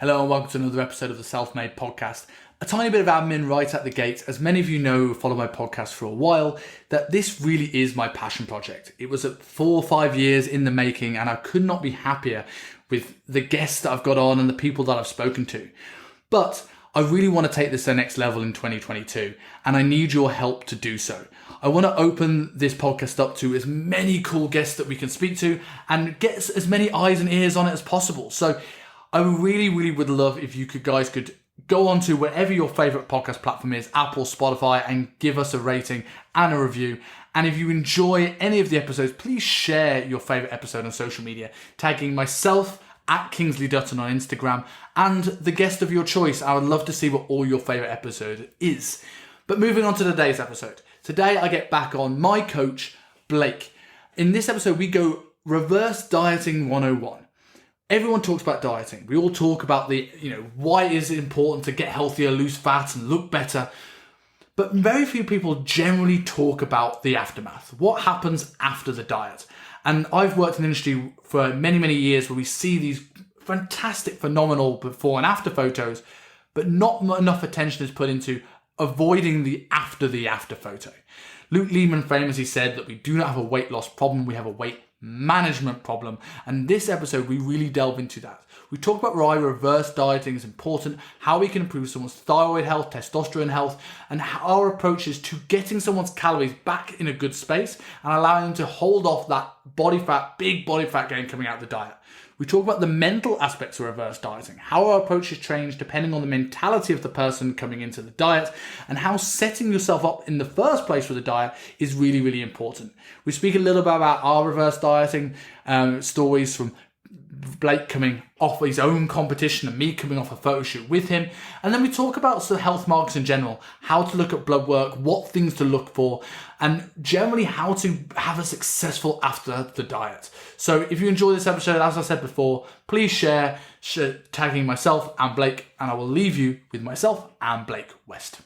Hello and welcome to another episode of the Self-Made Podcast. A tiny bit of admin right at the gate. As many of you know who follow my podcast for a while, that this really is my passion project. It was 4 or 5 years in the making and I could not be happier with the guests that I've got on and the people that I've spoken to. But I really want to take this to the next level in 2022 and I need your help to do so. I want to open this podcast up to as many cool guests that we can speak to and get as many eyes and ears on it as possible. So I really would love if you guys could go on to wherever your favorite podcast platform is, Apple, Spotify, and give us a rating and a review. And if you enjoy any of the episodes, please share your favorite episode on social media, tagging myself at Kingsley Dutton on Instagram and the guest of your choice. I would love to see what all your favorite episode is. But moving on to today's episode. Today I get back on my coach, Blake. In this episode, we go reverse dieting 101. Everyone talks about dieting. We all talk about why is it important to get healthier, lose fat and look better. But very few people generally talk about the aftermath. What happens after the diet? And I've worked in the industry for many years where we see these fantastic, phenomenal before and after photos, but not enough attention is put into avoiding the after photo. Luke Lehman famously said that we do not have a weight loss problem, we have a weight management problem. And this episode, we really delve into that. We talk about why reverse dieting is important, how we can improve someone's thyroid health, testosterone health, and how our approach is to getting someone's calories back in a good space and allowing them to hold off that big body fat gain coming out of the diet. We talk about the mental aspects of reverse dieting, how our approach has changed depending on the mentality of the person coming into the diet, and how setting yourself up in the first place for the diet is really important. We speak a little bit about our reverse dieting stories from Blake coming off his own competition and me coming off a photo shoot with him. And then we talk about sort of health markers in general, how to look at blood work, what things to look for, and generally how to have a successful after the diet. So if you enjoy this episode, as I said before, please share tagging myself and Blake, and I will leave you with myself and Blake West.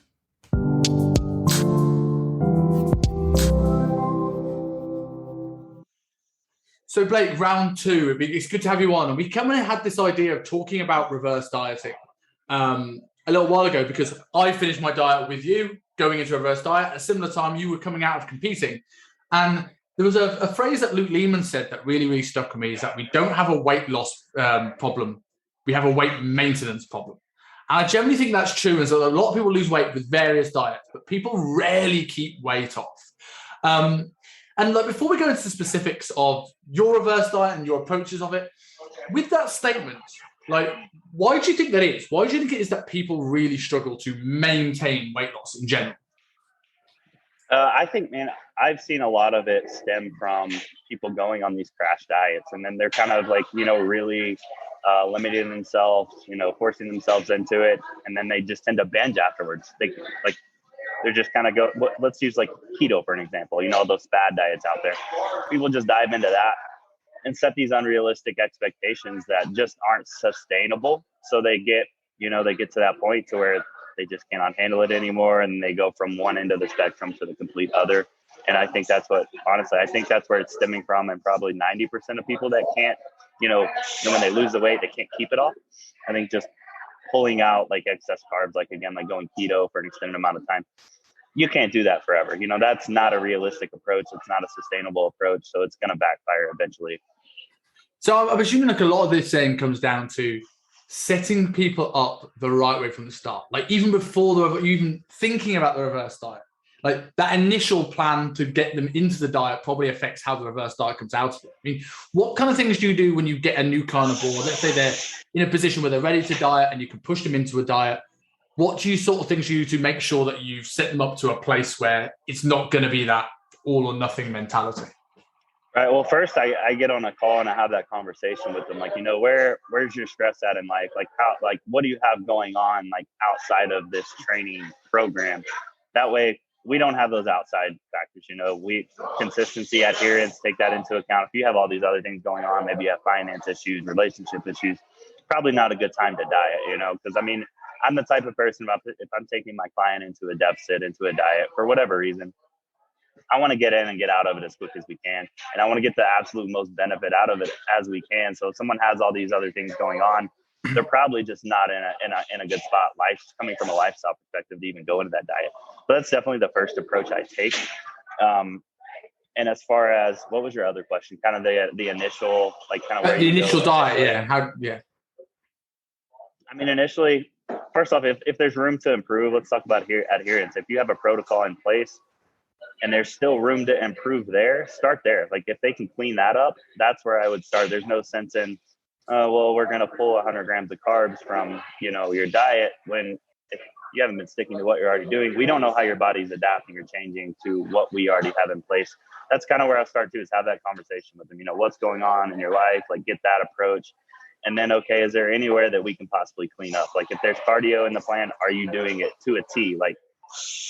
So Blake, round two, it's good to have you on. And we kind of had this idea of talking about reverse dieting a little while ago because I finished my diet with you, going into a reverse diet. At a similar time, you were coming out of competing. And there was a phrase that Luke Lehman said that really stuck with me, is that we don't have a weight loss problem. We have a weight maintenance problem. And I generally think that's true. And so a lot of people lose weight with various diets, but people rarely keep weight off. And before we go into the specifics of your reverse diet and your approaches of it, with that statement, why do you think that is? Why do you think it is that people really struggle to maintain weight loss in general? I think, man, I've seen a lot of it stem from people going on these crash diets, and then they're kind of really limiting themselves, forcing themselves into it, and then they just tend to binge afterwards. They're just kind of let's use keto for an example, those fad diets out there. People just dive into that and set these unrealistic expectations that just aren't sustainable. So they get to that point to where they just cannot handle it anymore. And they go from one end of the spectrum to the complete other. And I think that's where it's stemming from. And probably 90% of people that can't, when they lose the weight, they can't keep it off. I think just pulling out excess carbs, going keto for an extended amount of time. You can't do that forever. That's not a realistic approach. It's not a sustainable approach. So it's going to backfire eventually. So I'm assuming a lot of this then comes down to setting people up the right way from the start. Even before even thinking about the reverse diet, that initial plan to get them into the diet probably affects how the reverse diet comes out of it. I mean, what kind of things do you do when you get a new client on board? Let's say they're in a position where they're ready to diet and you can push them into a diet. What do you sort of things you do to make sure that you set them up to a place where it's not going to be that all or nothing mentality? Right. Well, first I get on a call and I have that conversation with them. Where's your stress at in life? What do you have going on outside of this training program? That way we don't have those outside factors. Consistency, adherence, take that into account. If you have all these other things going on, maybe you have finance issues, relationship issues, probably not a good time to diet, because I'm the type of person, if I'm taking my client into a deficit, into a diet for whatever reason, I want to get in and get out of it as quick as we can. And I want to get the absolute most benefit out of it as we can. So if someone has all these other things going on, they're probably just not in a good spot. Life's coming from a lifestyle perspective to even go into that diet. So that's definitely the first approach I take. And as far as, what was your other question? Kind of the initial, like kind of where the you initial go diet, yeah. I mean, initially, first off, if there's room to improve, let's talk about adherence. If you have a protocol in place and there's still room to improve there, start there. Like if they can clean that up, that's where I would start. There's no sense in, well, we're going to pull 100 grams of carbs from, your diet when if you haven't been sticking to what you're already doing. We don't know how your body's adapting or changing to what we already have in place. That's kind of where I'll start to, is have that conversation with them. What's going on in your life? Like get that approach. And then, okay, is there anywhere that we can possibly clean up? Like if there's cardio in the plan, are you doing it to a T? Like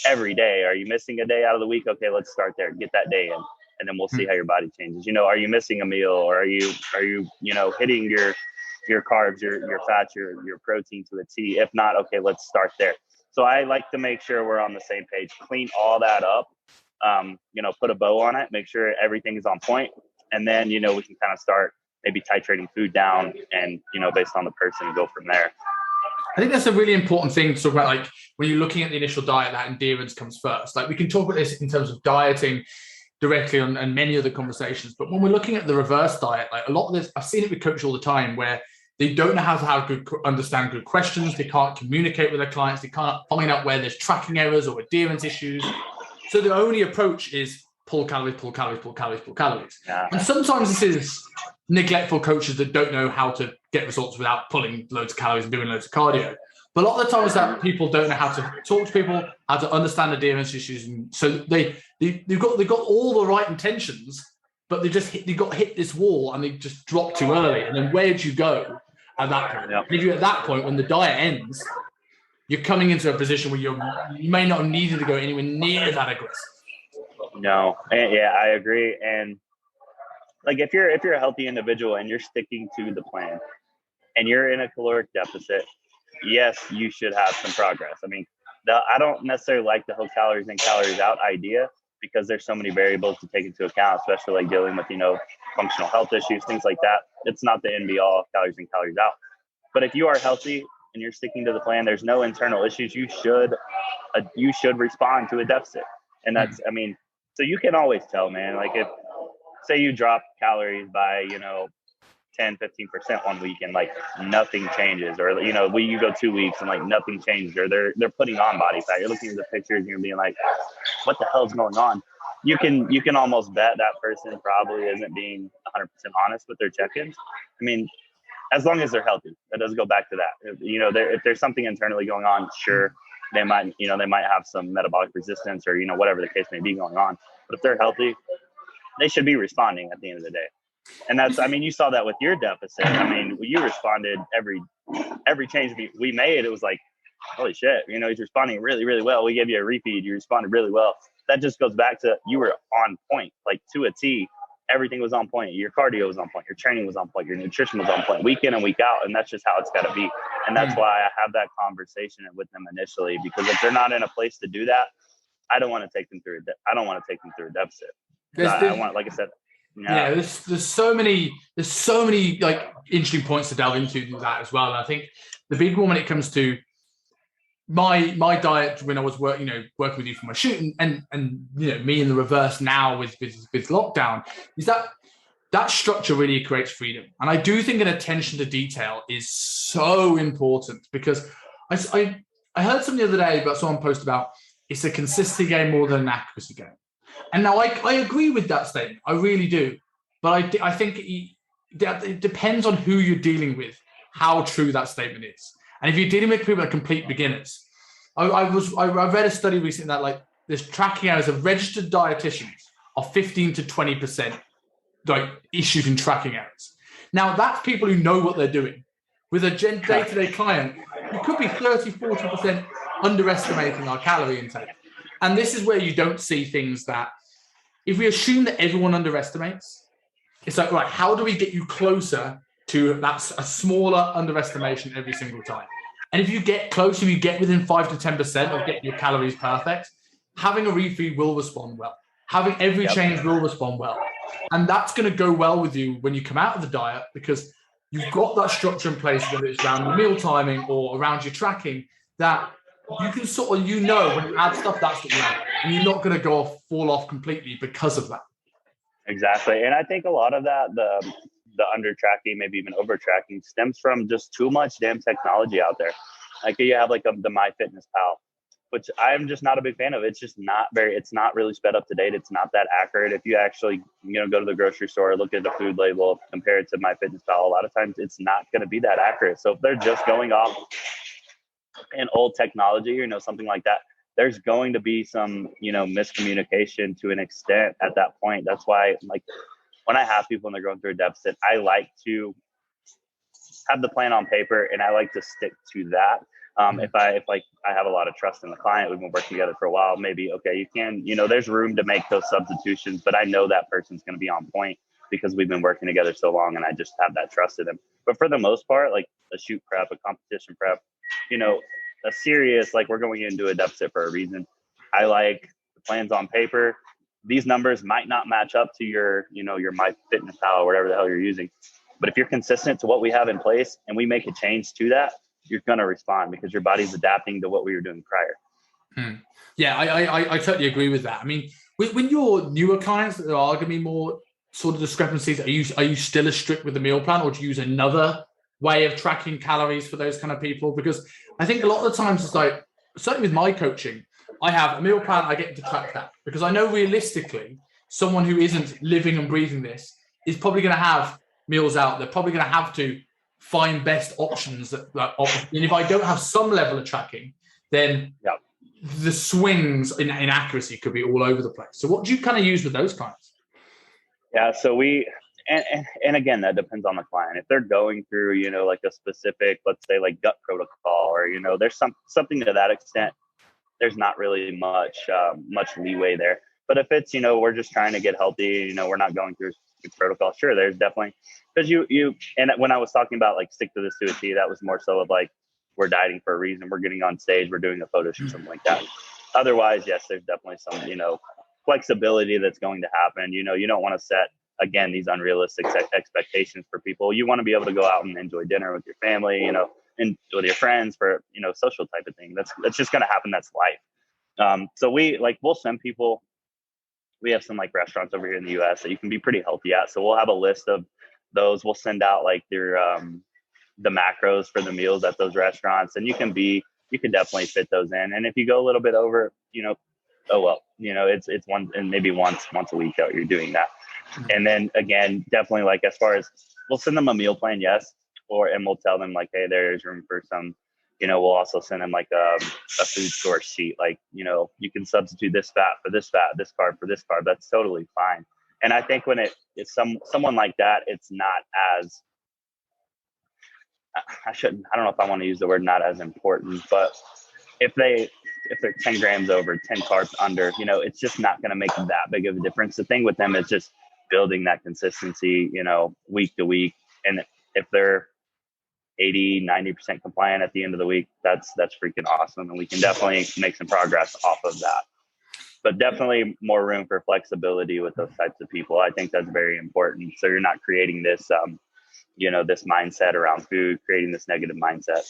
every day? Are you missing a day out of the week? Okay, let's start there. Get that day in, and then we'll see how your body changes. Are you missing a meal, or are you hitting your carbs, your fats, your protein to a T? If not, okay, let's start there. So I like to make sure we're on the same page. Clean all that up. Put a bow on it. Make sure everything is on point, and then we can kind of start maybe titrating food down, and based on the person, go from there. I think that's a really important thing to talk about. Like when you're looking at the initial diet, that endurance comes first. Like we can talk about this in terms of dieting directly and many other conversations. But when we're looking at the reverse diet, like a lot of this, I've seen it with coaches all the time where they don't know how to understand good questions. They can't communicate with their clients. They can't find out where there's tracking errors or adherence issues. So the only approach is pull calories, pull calories, pull calories, pull calories. Yeah. And sometimes this is neglectful coaches that don't know how to get results without pulling loads of calories and doing loads of cardio. But a lot of the times that people don't know how to talk to people, how to understand adherence issues. And so they've got all the right intentions, but they got hit this wall and they just dropped too early. And then where do you go at that point? Yeah. If you're at that point, when the diet ends, you're coming into a position where you may not have needed to go anywhere near that aggressive. No, yeah, I agree. And like if you're a healthy individual and you're sticking to the plan and you're in a caloric deficit, yes, you should have some progress. I mean, I don't necessarily like the whole calories in, calories out idea because there's so many variables to take into account, especially like dealing with, functional health issues, things like that. It's not the end be all, calories in, calories out. But if you are healthy and you're sticking to the plan, there's no internal issues, you should respond to a deficit. And that's, I mean, so you can always tell, man, like if, say you drop calories by, 10, 15% one week and like nothing changes, or, you go 2 weeks and like nothing changes, or they're putting on body fat. You're looking at the pictures and you're being like, what the hell is going on? You can almost bet that person probably isn't being 100% honest with their check-ins. I mean, as long as they're healthy, that does go back to that. If there's something internally going on, sure, they might have some metabolic resistance or, whatever the case may be going on. But if they're healthy, they should be responding at the end of the day. And that's, I mean, you saw that with your deficit. I mean, you responded every change we made. It was like, holy shit, he's responding really, really well. We gave you a refeed. You responded really well. That just goes back to you were on point, like to a T. Everything was on point. Your cardio was on point. Your training was on point. Your nutrition was on point, week in and week out. And that's just how it's got to be. And that's why I have that conversation with them initially, because if they're not in a place to do that, I don't want to take them through a deficit. I want, like I said, yeah, there's so many like interesting points to delve into that as well. And I think the big one when it comes to my diet when I was working with you for my shoot and me in the reverse now with lockdown is that structure really creates freedom. And I do think an attention to detail is so important, because I heard something the other day about someone post about it's a consistency game more than an accuracy game. And now I agree with that statement. I really do. But I think it depends on who you're dealing with, how true that statement is. And if you're dealing with people that are complete beginners, I read a study recently that like there's tracking errors of registered dietitians of 15 to 20% like issues in tracking errors. Now that's people who know what they're doing. With a day-to-day client, you could be 30, 40% underestimating our calorie intake. And this is where you don't see things that, if we assume that everyone underestimates, it's like, right, how do we get you closer to that's a smaller underestimation every single time? And if you get closer, you get within 5 to 10% of getting your calories perfect, having a refeed will respond well. Having every change will respond well. And that's going to go well with you when you come out of the diet, because you've got that structure in place, whether it's around your meal timing or around your tracking, that you can sort of, when you add stuff, that's what you add. And you're not going to fall off completely because of that. Exactly. And I think a lot of that, the under tracking, maybe even over tracking, stems from just too much damn technology out there. Like you have like the MyFitnessPal, which I'm just not a big fan of. It's just it's not really sped up to date. It's not that accurate. If you actually, go to the grocery store, look at the food label, compare it to MyFitnessPal, a lot of times it's not going to be that accurate. So if they're just going off an old technology, something like that, there's going to be some, miscommunication to an extent at that point. That's why, like, when I have people and they're going through a deficit, I like to have the plan on paper and I like to stick to that. If I have a lot of trust in the client, we've been working together for a while, maybe, okay, you can, there's room to make those substitutions, but I know that person's going to be on point because we've been working together so long and I just have that trust in them. But for the most part, like a shoot prep, a competition prep, a serious, like we're going into a deficit for a reason. I like the plans on paper. These numbers might not match up to your MyFitnessPal or whatever the hell you're using. But if you're consistent to what we have in place and we make a change to that, you're going to respond because your body's adapting to what we were doing prior. Yeah, I totally agree with that. I mean, when your newer clients, there are going to be more sort of discrepancies. Are you still as strict with the meal plan, or do you use another way of tracking calories for those kind of people? Because I think a lot of the times it's like, certainly with my coaching, I have a meal plan, I get to track that because I know realistically someone who isn't living and breathing this is probably going to have meals out. They're probably going to have to find best options. And if I don't have some level of tracking, then the swings in accuracy could be all over the place. So what do you kind of use with those clients? Yeah, so and again, that depends on the client. If they're going through, like a specific, let's say like gut protocol, or, there's something to that extent, there's not really much leeway there. But if it's, we're just trying to get healthy, we're not going through a protocol, sure, there's definitely, because and when I was talking about like stick to this to a T, that was more so of like, we're dieting for a reason, we're getting on stage, we're doing a photo shoot, something like that. Otherwise, yes, there's definitely some, flexibility that's going to happen. You don't want to set, again, these unrealistic expectations for people. You want to be able to go out and enjoy dinner with your family, and with your friends for, social type of thing. That's just going to happen. That's life. So we'll send people, we have some like restaurants over here in the US that you can be pretty healthy at. So we'll have a list of those. We'll send out like the macros for the meals at those restaurants, and you can definitely fit those in. And if you go a little bit over, oh well, it's one, and maybe once a week that you're doing that. And then again, definitely like as far as, we'll send them a meal plan, yes, and we'll tell them like, hey, there's room for some, we'll also send them like a food source sheet, like, you can substitute this fat for this fat, this carb for this carb. That's totally fine. And I think when it's someone like that, it's not as, I don't know if I want to use the word not as important, but if they're 10 grams over, 10 carbs under, it's just not going to make that big of a difference. The thing with them is just building that consistency, week to week. And if they're 80-90% compliant at the end of the week, that's freaking awesome. And we can definitely make some progress off of that. But definitely more room for flexibility with those types of people. I think that's very important. So you're not creating this, this mindset around food, creating this negative mindset.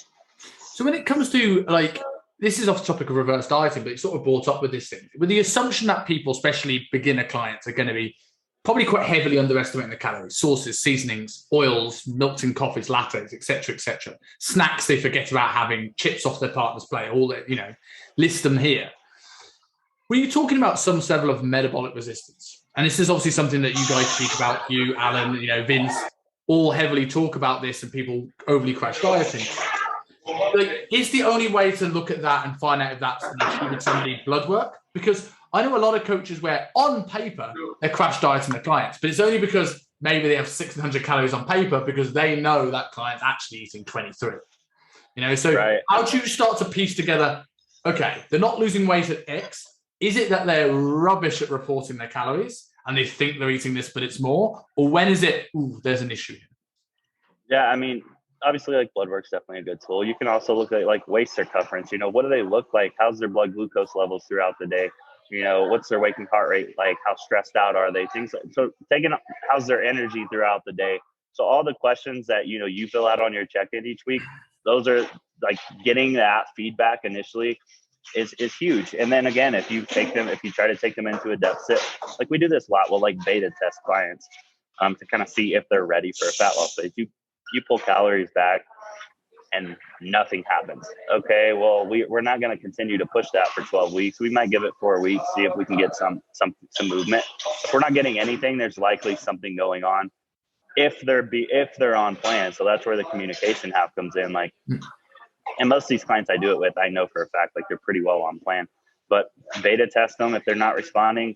So when it comes to like, this is off the topic of reverse dieting, but it's sort of brought up with this thing, with the assumption that people, especially beginner clients, are going to be probably quite heavily underestimating the calories, sauces, seasonings, oils, milks and coffees, lattes, etc., snacks they forget about having, chips off their partner's plate, all that, list them here. Were you talking about some level of metabolic resistance? And this is obviously something that you guys speak about, you, Alan, Vince, all heavily talk about this, and people overly crash dieting. Like, is the only way to look at that and find out if that's an issue with somebody's blood work? Because I know a lot of coaches where on paper they're crash dieting their clients, but it's only because maybe they have 1,600 calories on paper because they know that client's actually eating 23. So right. How do you start to piece together, okay, they're not losing weight at X. Is it that they're rubbish at reporting their calories and they think they're eating this, but it's more? Or when is it, there's an issue here? Yeah, I mean, obviously, like blood work's definitely a good tool. You can also look at like waist circumference. What do they look like? How's their blood glucose levels throughout the day? What's their waking heart rate like? How stressed out are they? Things like, so taking how's their energy throughout the day? So all the questions that, you fill out on your check-in each week, those are like getting that feedback initially is huge. And then again, if you try to take them into a deficit, like we do this a lot, we'll like beta test clients to kind of see if they're ready for a fat loss phase. You pull calories back and nothing happens. Okay, well, we're not going to continue to push that for 12 weeks. We might give it 4 weeks, see if we can get some movement. If we're not getting anything, there's likely something going on. If they're on plan. So that's where the communication half comes in. Like, and most of these clients I do it with, I know for a fact, like they're pretty well on plan, but beta test them. If they're not responding,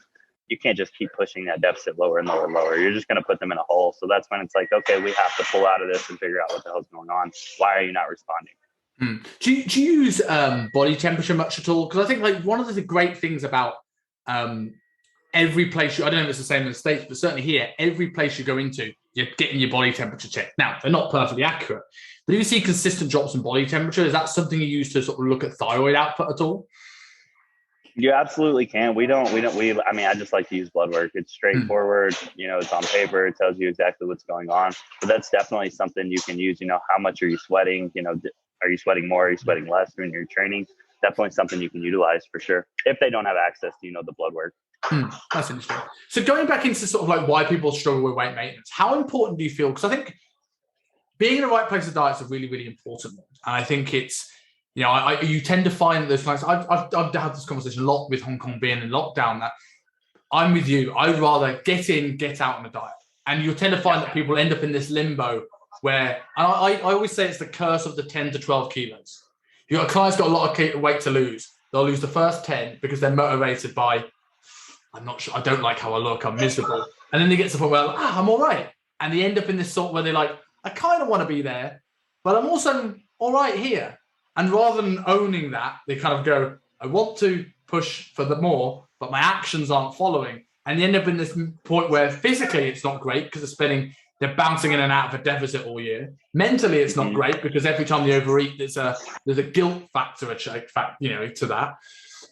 you can't just keep pushing that deficit lower and lower and lower. You're just going to put them in a hole. So that's when it's like, okay, we have to pull out of this and figure out what the hell's going on. Why are you not responding? Do you use body temperature much at all? Because I think like one of the great things about every place, I don't know if it's the same in the States, but certainly here, every place you go into, you're getting your body temperature checked. Now, they're not perfectly accurate, but if you see consistent drops in body temperature, is that something you use to sort of look at thyroid output at all? You absolutely can. I mean, I just like to use blood work. It's straightforward. It's on paper. It tells you exactly what's going on. But that's definitely something you can use. How much are you sweating? Are you sweating more? Are you sweating less during your training? Definitely something you can utilize for sure. If they don't have access to, the blood work. That's interesting. So going back into sort of like why people struggle with weight maintenance, how important do you feel? Because I think being in the right place of diet is a really, really important one. And I think it's, you tend to find those clients. I've had this conversation a lot with Hong Kong being in lockdown, that I'm with you. I'd rather get in, get out on a diet. And you tend to find that people end up in this limbo where, and I always say it's the curse of the 10 to 12 kilos. You've got a client's got a lot of weight to lose. They'll lose the first 10 because they're motivated by, I'm not sure, I don't like how I look, I'm miserable. And then they get to the point where, I'm all right. And they end up in this sort where they're like, I kind of want to be there, but I'm also all right here. And rather than owning that, they kind of go, I want to push for the more, but my actions aren't following. And you end up in this point where physically it's not great because they're bouncing in and out of a deficit all year. Mentally, it's not great because every time they overeat, there's a guilt factor, to that.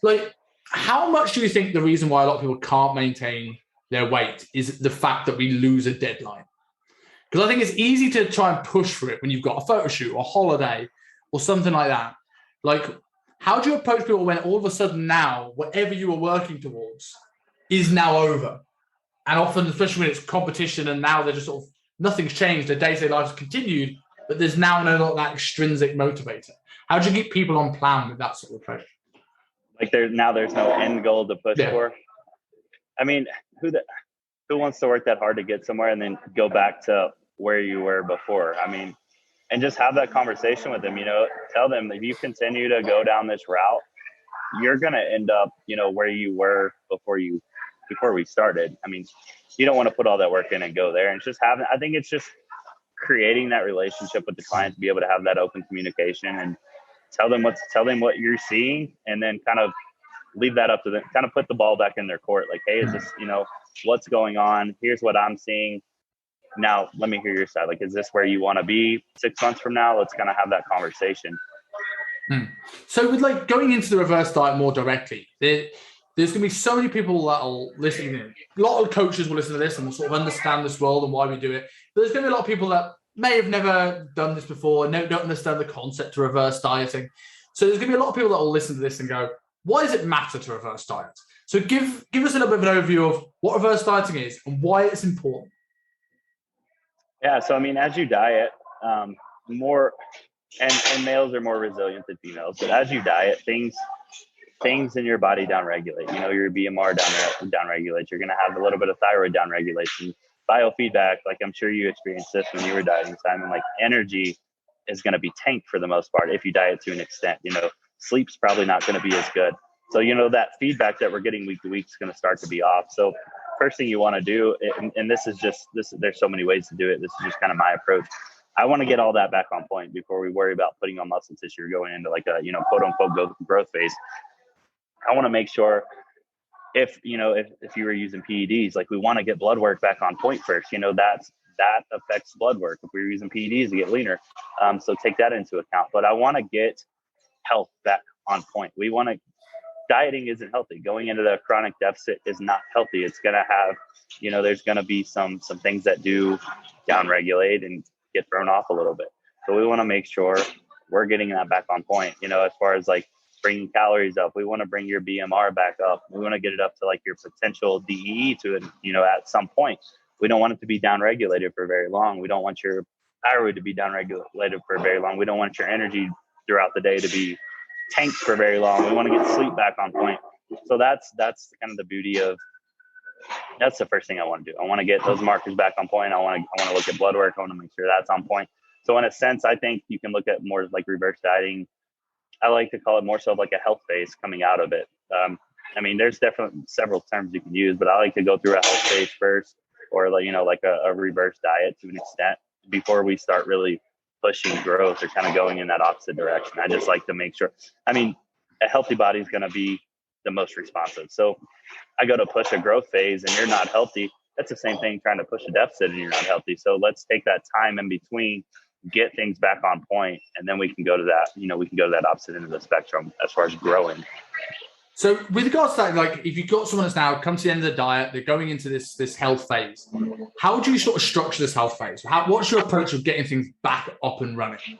Like, how much do you think the reason why a lot of people can't maintain their weight is the fact that we lose a deadline? Because I think it's easy to try and push for it when you've got a photo shoot or a holiday or something like that. Like, how do you approach people when all of a sudden now, whatever you were working towards is now over? And often, especially when it's competition and now they're just sort of, nothing's changed, their day-to-day lives continued, but there's now no that extrinsic motivator. How do you get people on plan with that sort of approach? Like there's no end goal to push for. I mean, who wants to work that hard to get somewhere and then go back to where you were before? I mean, and just have that conversation with them, tell them if you continue to go down this route, you're going to end up, where you were before we started. I mean, you don't want to put all that work in and go there. And I think it's just creating that relationship with the client to be able to have that open communication and tell them what you're seeing, and then kind of leave that up to them, kind of put the ball back in their court. Like, hey, is this, what's going on? Here's what I'm seeing. Now, let me hear your side. Like, is this where you want to be 6 months from now? Let's kind of have that conversation. So with like going into the reverse diet more directly, there's going to be so many people that will listen. A lot of coaches will listen to this and will sort of understand this world and why we do it. But there's going to be a lot of people that may have never done this before and don't understand the concept of reverse dieting. So there's going to be a lot of people that will listen to this and go, why does it matter to reverse diet? So give us a little bit of an overview of what reverse dieting is and why it's important. Yeah, so I mean, as you diet, more and males are more resilient than females, but as you diet, things in your body downregulate. Your BMR downregulates. You're going to have a little bit of thyroid downregulation, biofeedback. Like, I'm sure you experienced this when you were dieting, Simon. Like, energy is going to be tanked for the most part if you diet to an extent. Sleep's probably not going to be as good. So, that feedback that we're getting week to week is going to start to be off. So first thing you want to do, and this is there's so many ways to do it. This is just kind of my approach. I want to get all that back on point before we worry about putting on muscle tissue or going into like a, quote unquote growth phase. I want to make sure if you were using PEDs, like, we want to get blood work back on point first. That affects blood work if we were using PEDs to get leaner. So take that into account. But I want to get health back on point. We want to dieting isn't healthy. Going into the chronic deficit is not healthy. It's going to have, there's going to be some things that do downregulate and get thrown off a little bit. So we want to make sure we're getting that back on point, as far as like bringing calories up. We want to bring your BMR back up. We want to get it up to like your potential DEE to it, at some point. We don't want it to be downregulated for very long. We don't want your thyroid to be downregulated for very long. We don't want your energy throughout the day to be tanked for very long. We want to get sleep back on point. So that's kind of the beauty of, that's the first thing I want to do. I want to get those markers back on point. I want to look at blood work. I want to make sure that's on point. So in a sense, I think you can look at more like reverse dieting. I like to call it more so like a health phase coming out of it. There's definitely several terms you can use, but I like to go through a health phase first, or like a reverse diet to an extent before we start really pushing growth or kind of going in that opposite direction. I just like to make sure, a healthy body is going to be the most responsive. So I go to push a growth phase and you're not healthy. That's the same thing trying to push a deficit and you're not healthy. So let's take that time in between, get things back on point, and then we can go to that, we can go to that opposite end of the spectrum as far as growing. So with regards to that, like if you've got someone that's now come to the end of the diet, they're going into this health phase, how do you sort of structure this health phase? What's your approach of getting things back up and running?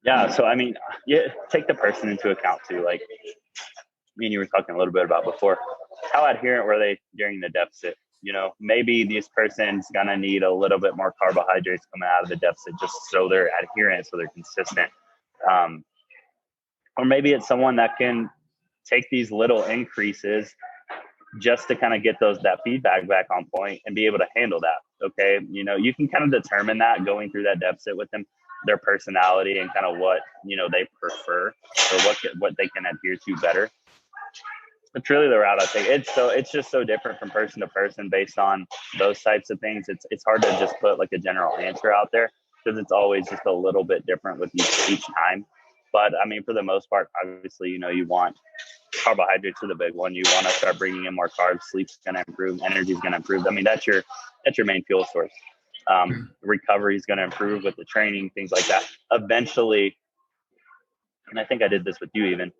Yeah. So, take the person into account too. Like me and you were talking a little bit about before, how adherent were they during the deficit? Maybe this person's going to need a little bit more carbohydrates coming out of the deficit just so they're adherent, so they're consistent. Or maybe it's someone that can take these little increases just to kind of get that feedback back on point and be able to handle that. Okay. You can kind of determine that going through that deficit with them, their personality and kind of what, they prefer or what they can adhere to better. It's really the route I take. It's just so different from person to person based on those types of things. It's hard to just put like a general answer out there because it's always just a little bit different with each time. But for the most part, obviously, you want carbohydrates are the big one. You want to start bringing in more carbs. Sleep's going to improve. Energy is going to improve. That's your main fuel source. Recovery is going to improve with the training, things like that. Eventually, and I think I did this with you even.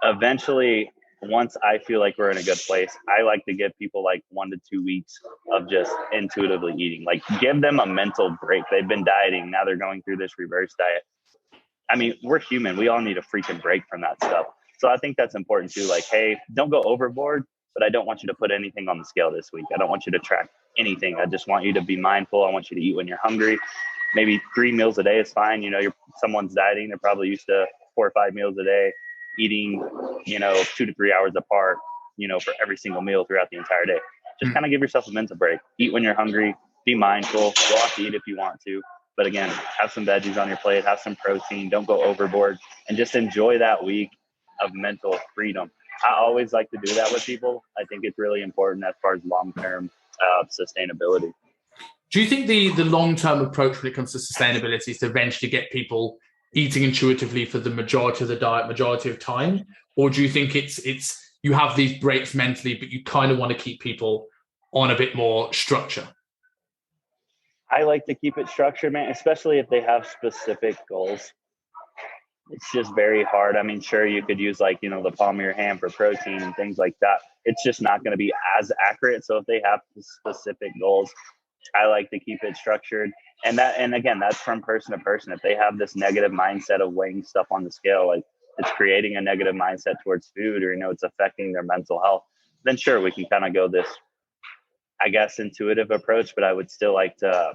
Eventually, once I feel like we're in a good place, I like to give people like 1 to 2 weeks of just intuitively eating. Like give them a mental break. They've been dieting. Now they're going through this reverse diet. We're human. We all need a freaking break from that stuff. So I think that's important too. Like, hey, don't go overboard, but I don't want you to put anything on the scale this week. I don't want you to track anything. I just want you to be mindful. I want you to eat when you're hungry. Maybe 3 meals a day is fine. Someone's dieting. They're probably used to 4 or 5 meals a day, eating, 2 to 3 hours apart, for every single meal throughout the entire day. Just kind of give yourself a mental break. Eat when you're hungry. Be mindful. Go out to eat if you want to. But again, have some veggies on your plate, have some protein, don't go overboard, and just enjoy that week of mental freedom. I always like to do that with people. I think it's really important as far as long-term sustainability. Do you think the long-term approach when it comes to sustainability is to eventually get people eating intuitively for the majority of the diet, majority of time? Or do you think it's you have these breaks mentally, but you kind of want to keep people on a bit more structure? I like to keep it structured, man, especially if they have specific goals. It's just very hard. Sure, you could use like, the palm of your hand for protein and things like that. It's just not going to be as accurate. So if they have specific goals, I like to keep it structured. And again, that's from person to person. If they have this negative mindset of weighing stuff on the scale, like it's creating a negative mindset towards food, or, it's affecting their mental health, then sure, we can kind of go this, I guess, intuitive approach, but I would still like to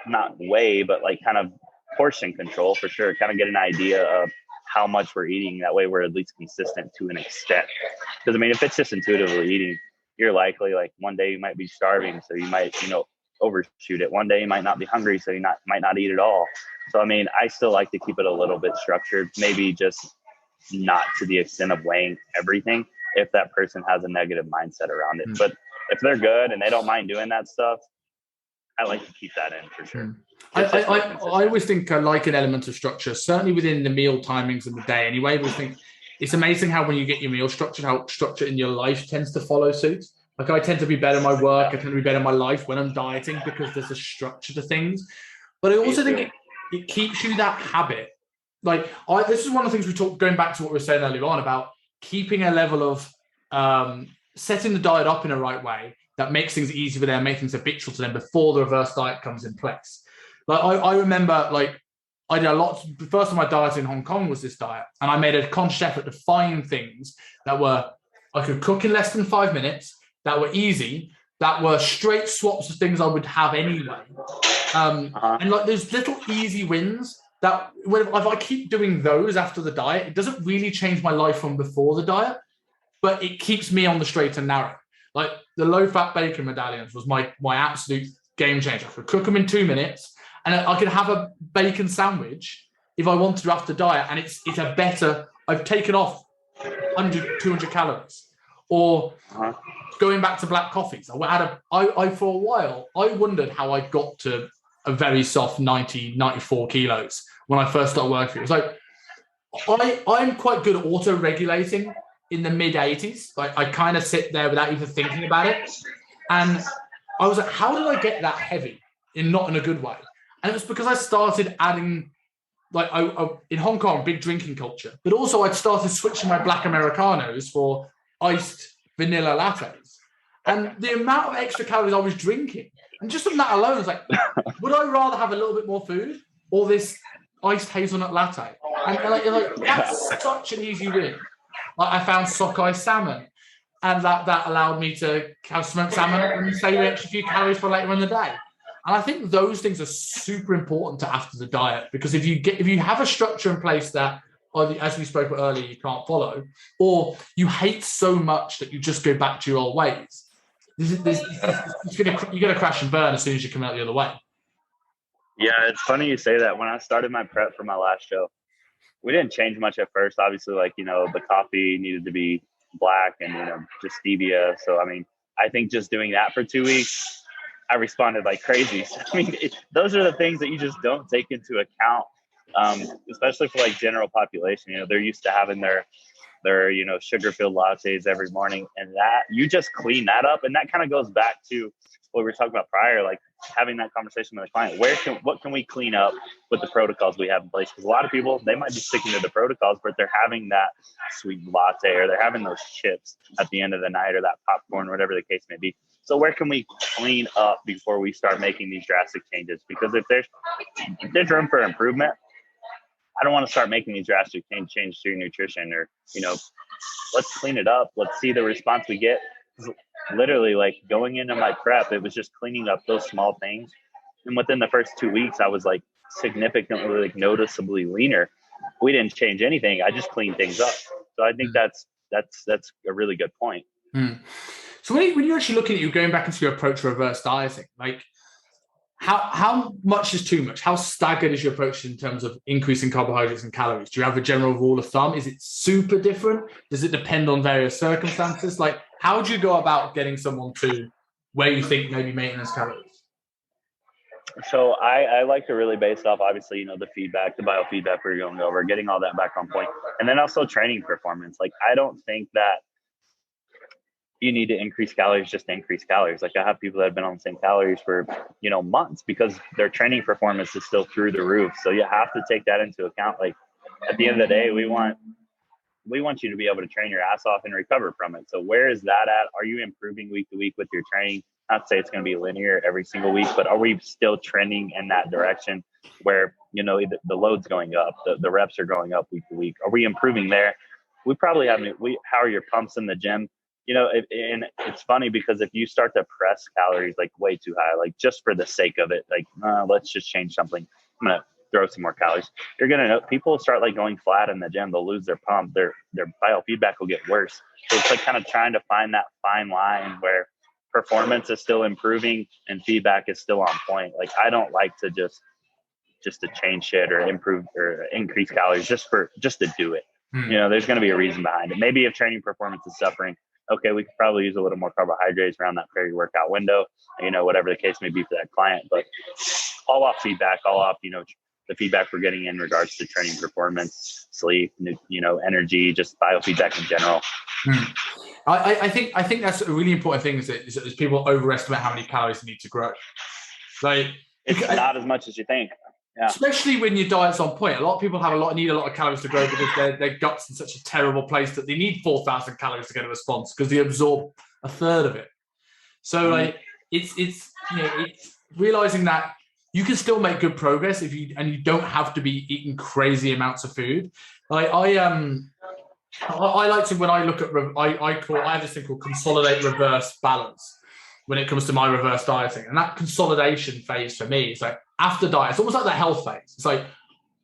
not weigh, but like kind of portion control for sure, kind of get an idea of how much we're eating. That way we're at least consistent to an extent. Because if it's just intuitively eating, you're likely like one day you might be starving, so you might, overshoot it. One day you might not be hungry, so you might not eat at all. So, I still like to keep it a little bit structured, maybe just not to the extent of weighing everything if that person has a negative mindset around it. But if they're good and they don't mind doing that stuff, I like to keep that in for sure. I always think I like an element of structure, certainly within the meal timings of the day anyway. But I think it's amazing how when you get your meal structured, how structure in your life tends to follow suit. Like I tend to be better in my work. I tend to be better in my life when I'm dieting because there's a structure to things. But I also think it keeps you that habit This is one of the things we talked, going back to what we were saying earlier on about keeping a level of setting the diet up in a right way that makes things easy for them, make things habitual to them before the reverse diet comes in place. Like I remember, like I did a lot. The first time I dieted in Hong Kong was this diet, and I made a conscious effort to find things that were I could cook in less than 5 minutes, that were easy, that were straight swaps of things I would have anyway. And like those little easy wins that if I keep doing those after the diet, it doesn't really change my life from before the diet, but it keeps me on the straight and narrow. Like the low-fat bacon medallions was my absolute game changer. I could cook them in 2 minutes, and I could have a bacon sandwich if I wanted to after diet, and it's a better. I've taken off 100, 200 calories. Or going back to black coffees, I for a while I wondered how I got to a very soft 90, 94 kilos when I first started working. It was like I'm quite good at auto-regulating in the mid 80s. Like I kind of sit there without even thinking about it. And I was like, how did I get that heavy not in a good way? And it was because I started adding, like I in Hong Kong, big drinking culture, but also I'd started switching my black Americanos for iced vanilla lattes. And the amount of extra calories I was drinking, and just from that alone, I was like, would I rather have a little bit more food or this iced hazelnut latte? And like that's such an easy win. Like I found sockeye salmon, and that allowed me to have smoked salmon and save an extra few calories for later in the day. And I think those things are super important to after the diet, because if you have a structure in place that, as we spoke about earlier, you can't follow, or you hate so much that you just go back to your old ways, you're going to crash and burn as soon as you come out the other way. Yeah, it's funny you say that. When I started my prep for my last show, we didn't change much at first. Obviously, like, the coffee needed to be black and, just stevia. So, I mean, I think just doing that for 2 weeks, I responded like crazy. So, I mean, those are the things that you just don't take into account, especially for like general population. They're used to having their sugar-filled lattes every morning, and that you just clean that up. And that kind of goes back to what we were talking about prior, like having that conversation with the client. What can we clean up with the protocols we have in place? Because a lot of people, they might be sticking to the protocols, but they're having that sweet latte, or they're having those chips at the end of the night, or that popcorn, whatever the case may be. So where can we clean up before we start making these drastic changes? Because if there's room for improvement, I don't want to start making these drastic changes to your nutrition, or, let's clean it up. Let's see the response we get. Literally, like going into my prep, it was just cleaning up those small things. And within the first 2 weeks, I was like significantly, like noticeably leaner. We didn't change anything. I just cleaned things up. So I think that's a really good point. So when you're actually looking at you going back into your approach to reverse dieting, like how much is too much? How staggered is your approach in terms of increasing carbohydrates and calories? Do you have a general rule of thumb? Is it super different? Does it depend on various circumstances? Like, how do you go about getting someone to where you think maybe maintenance calories? So I like to really base off, obviously, the feedback, the biofeedback we're going over, getting all that back on point. And then also training performance. Like, I don't think that you need to increase calories just to increase calories. Like, I have people that have been on the same calories for, months, because their training performance is still through the roof. So you have to take that into account. Like, at the end of the day, we want you to be able to train your ass off and recover from it. So where is that at? Are you improving week to week with your training? Not to say it's going to be linear every single week, but are we still trending in that direction where, the load's going up, the reps are going up week to week? Are we improving there? We probably haven't. How are your pumps in the gym? And it's funny because if you start to press calories like way too high, like just for the sake of it, like, let's just change something, I'm going to throw some more calories. You're going to know people start like going flat in the gym. They'll lose their pump. Their biofeedback will get worse. So it's like kind of trying to find that fine line where performance is still improving and feedback is still on point. Like, I don't like to just to change shit or improve or increase calories just to do it. There's going to be a reason behind it. Maybe if training performance is suffering, okay, we could probably use a little more carbohydrates around that peri-workout window, whatever the case may be for that client. But all off feedback, the feedback we're getting in regards to training performance, sleep, energy, just biofeedback in general. I think that's a really important thing, is people overestimate how many calories they need to grow. Like, it's not as much as you think. Yeah. Especially when your diet's on point. A lot of people need a lot of calories to grow because their gut's in such a terrible place that they need 4,000 calories to get a response because they absorb a third of it. So like it's realizing that you can still make good progress if you don't have to be eating crazy amounts of food. Like I like to, when I look at I have this thing called consolidate reverse balance when it comes to my reverse dieting, and that consolidation phase for me is like after diet. It's almost like the health phase. It's like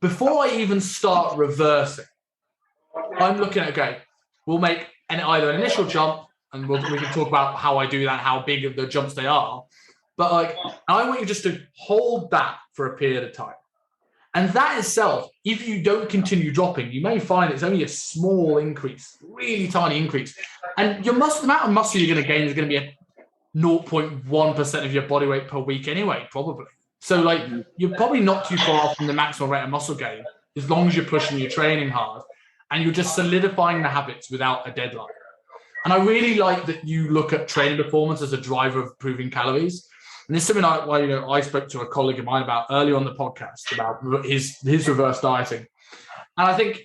before I even start reversing, I'm looking at, okay, we'll make either an initial jump, and we can talk about how I do that, how big of the jumps they are. But like, I want you just to hold that for a period of time. And that itself, if you don't continue dropping, you may find it's only a small increase, really tiny increase. And the amount of muscle you're going to gain is going to be a 0.1% of your body weight per week anyway, probably. So like, you're probably not too far from the maximum rate of muscle gain as long as you're pushing your training hard and you're just solidifying the habits without a deadline. And I really like that you look at training performance as a driver of improving calories. And this is something I spoke to a colleague of mine about earlier on the podcast about his reverse dieting. And I think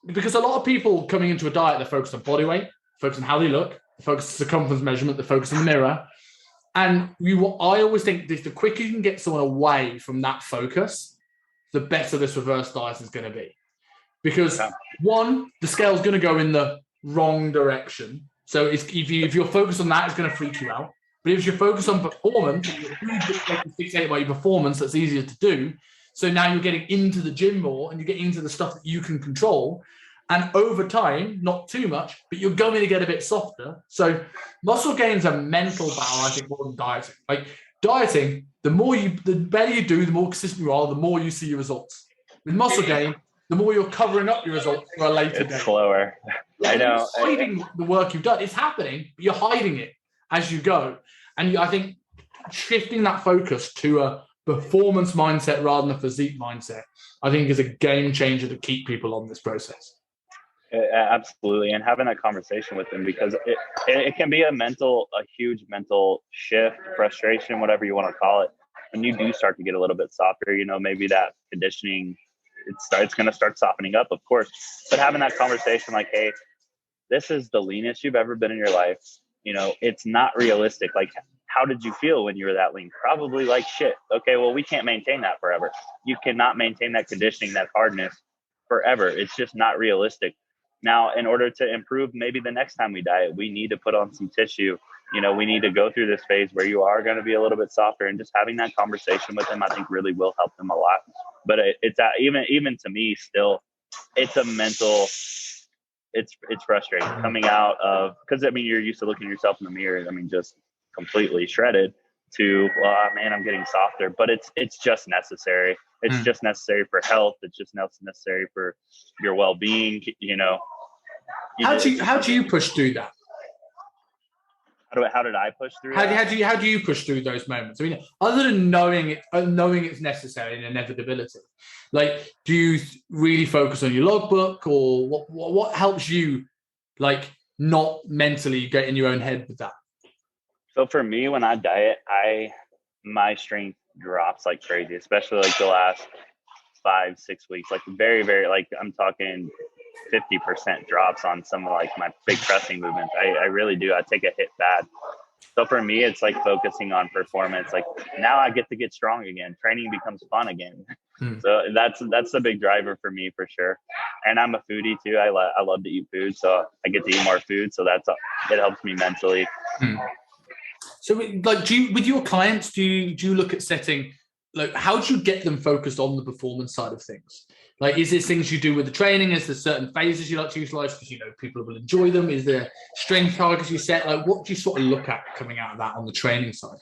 because a lot of people coming into a diet, they're focused on body weight, focused on how they look, focused on circumference measurement, they're focused on the mirror. And I always think the quicker you can get someone away from that focus, the better this reverse diet is going to be. Because one, the scale is going to go in the wrong direction. So if you're focused on that, it's going to freak you out. But if you're focused on performance, you're fixated by your performance, that's easier to do. So now you're getting into the gym more and you get into the stuff that you can control. And over time, not too much, but you're going to get a bit softer. So muscle gain's a mental battle, I think, more than dieting. Like dieting, the better you do, the more consistent you are, the more you see your results. With muscle gain, the more you're covering up your results for a later date. It's slower. I know. You're hiding the work you've done. It's happening, but you're hiding it as you go. And I think shifting that focus to a performance mindset rather than a physique mindset, I think is a game changer to keep people on this process. Absolutely. And having that conversation with them, because it can be a huge mental shift, frustration, whatever you want to call it. When you do start to get a little bit softer, maybe that conditioning, it's going to start softening up, of course. But having that conversation like, hey, this is the leanest you've ever been in your life. It's not realistic. Like, how did you feel when you were that lean? Probably like shit. Okay, well, we can't maintain that forever. You cannot maintain that conditioning, that hardness forever. It's just not realistic. Now, in order to improve, maybe the next time we diet, we need to put on some tissue. We need to go through this phase where you are going to be a little bit softer, and just having that conversation with them, I think really will help them a lot. But it's even to me still, it's a mental, it's frustrating coming out of, because you're used to looking at yourself in the mirror, just completely shredded, to, man, I'm getting softer. But it's just necessary. It's just necessary for health. It's just necessary for your well-being. How do you push through that? How did I push through? How do you push through those moments? Other than knowing it's necessary and inevitability, like, do you really focus on your logbook, or what helps you, like, not mentally get in your own head with that? So for me, when I diet, my strength drops like crazy, especially like the last 5-6 weeks, like very, very, like I'm talking 50% drops on some of like my big pressing movements. I really do. I take a hit bad. So for me, it's like focusing on performance. Like now I get to get strong again. Training becomes fun again. So that's the big driver for me, for sure. And I'm a foodie too. I love to eat food, so I get to eat more food. So it helps me mentally. So, like, with your clients, do you look at setting, like, how do you get them focused on the performance side of things? Like, is there things you do with the training? Is there certain phases you like to utilize because people will enjoy them? Is there strength targets you set? Like, what do you sort of look at coming out of that on the training side?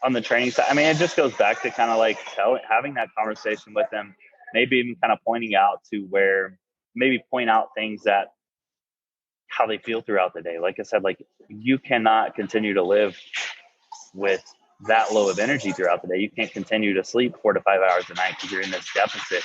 On the training side, it just goes back to kind of like having that conversation with them, maybe even kind of point out things that how they feel throughout the day. Like I said, like, you cannot continue to live with that low of energy throughout the day. You can't continue to sleep 4 to 5 hours a night because you're in this deficit.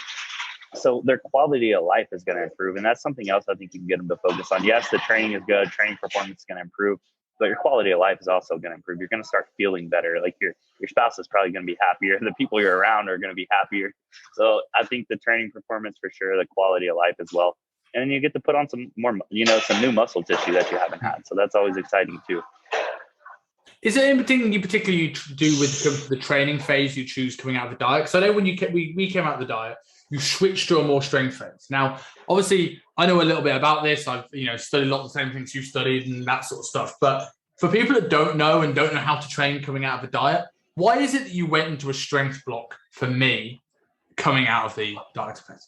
So their quality of life is going to improve. And that's something else I think you can get them to focus on. Yes, the training is good. Training performance is going to improve. but your quality of life is also going to improve. You're going to start feeling better. Like your spouse is probably going to be happier. The people you're around are going to be happier. So I think the training performance for sure, the quality of life as well. And then you get to put on some more, some new muscle tissue that you haven't had. So that's always exciting too. Is there anything you particularly do with the training phase you choose coming out of the diet? Because I know when we came out of the diet, you switched to a more strength phase. Now, obviously, I know a little bit about this. I've studied a lot of the same things you've studied and that sort of stuff. But for people that don't know and don't know how to train coming out of the diet, why is it that you went into a strength block for me coming out of the diet phase?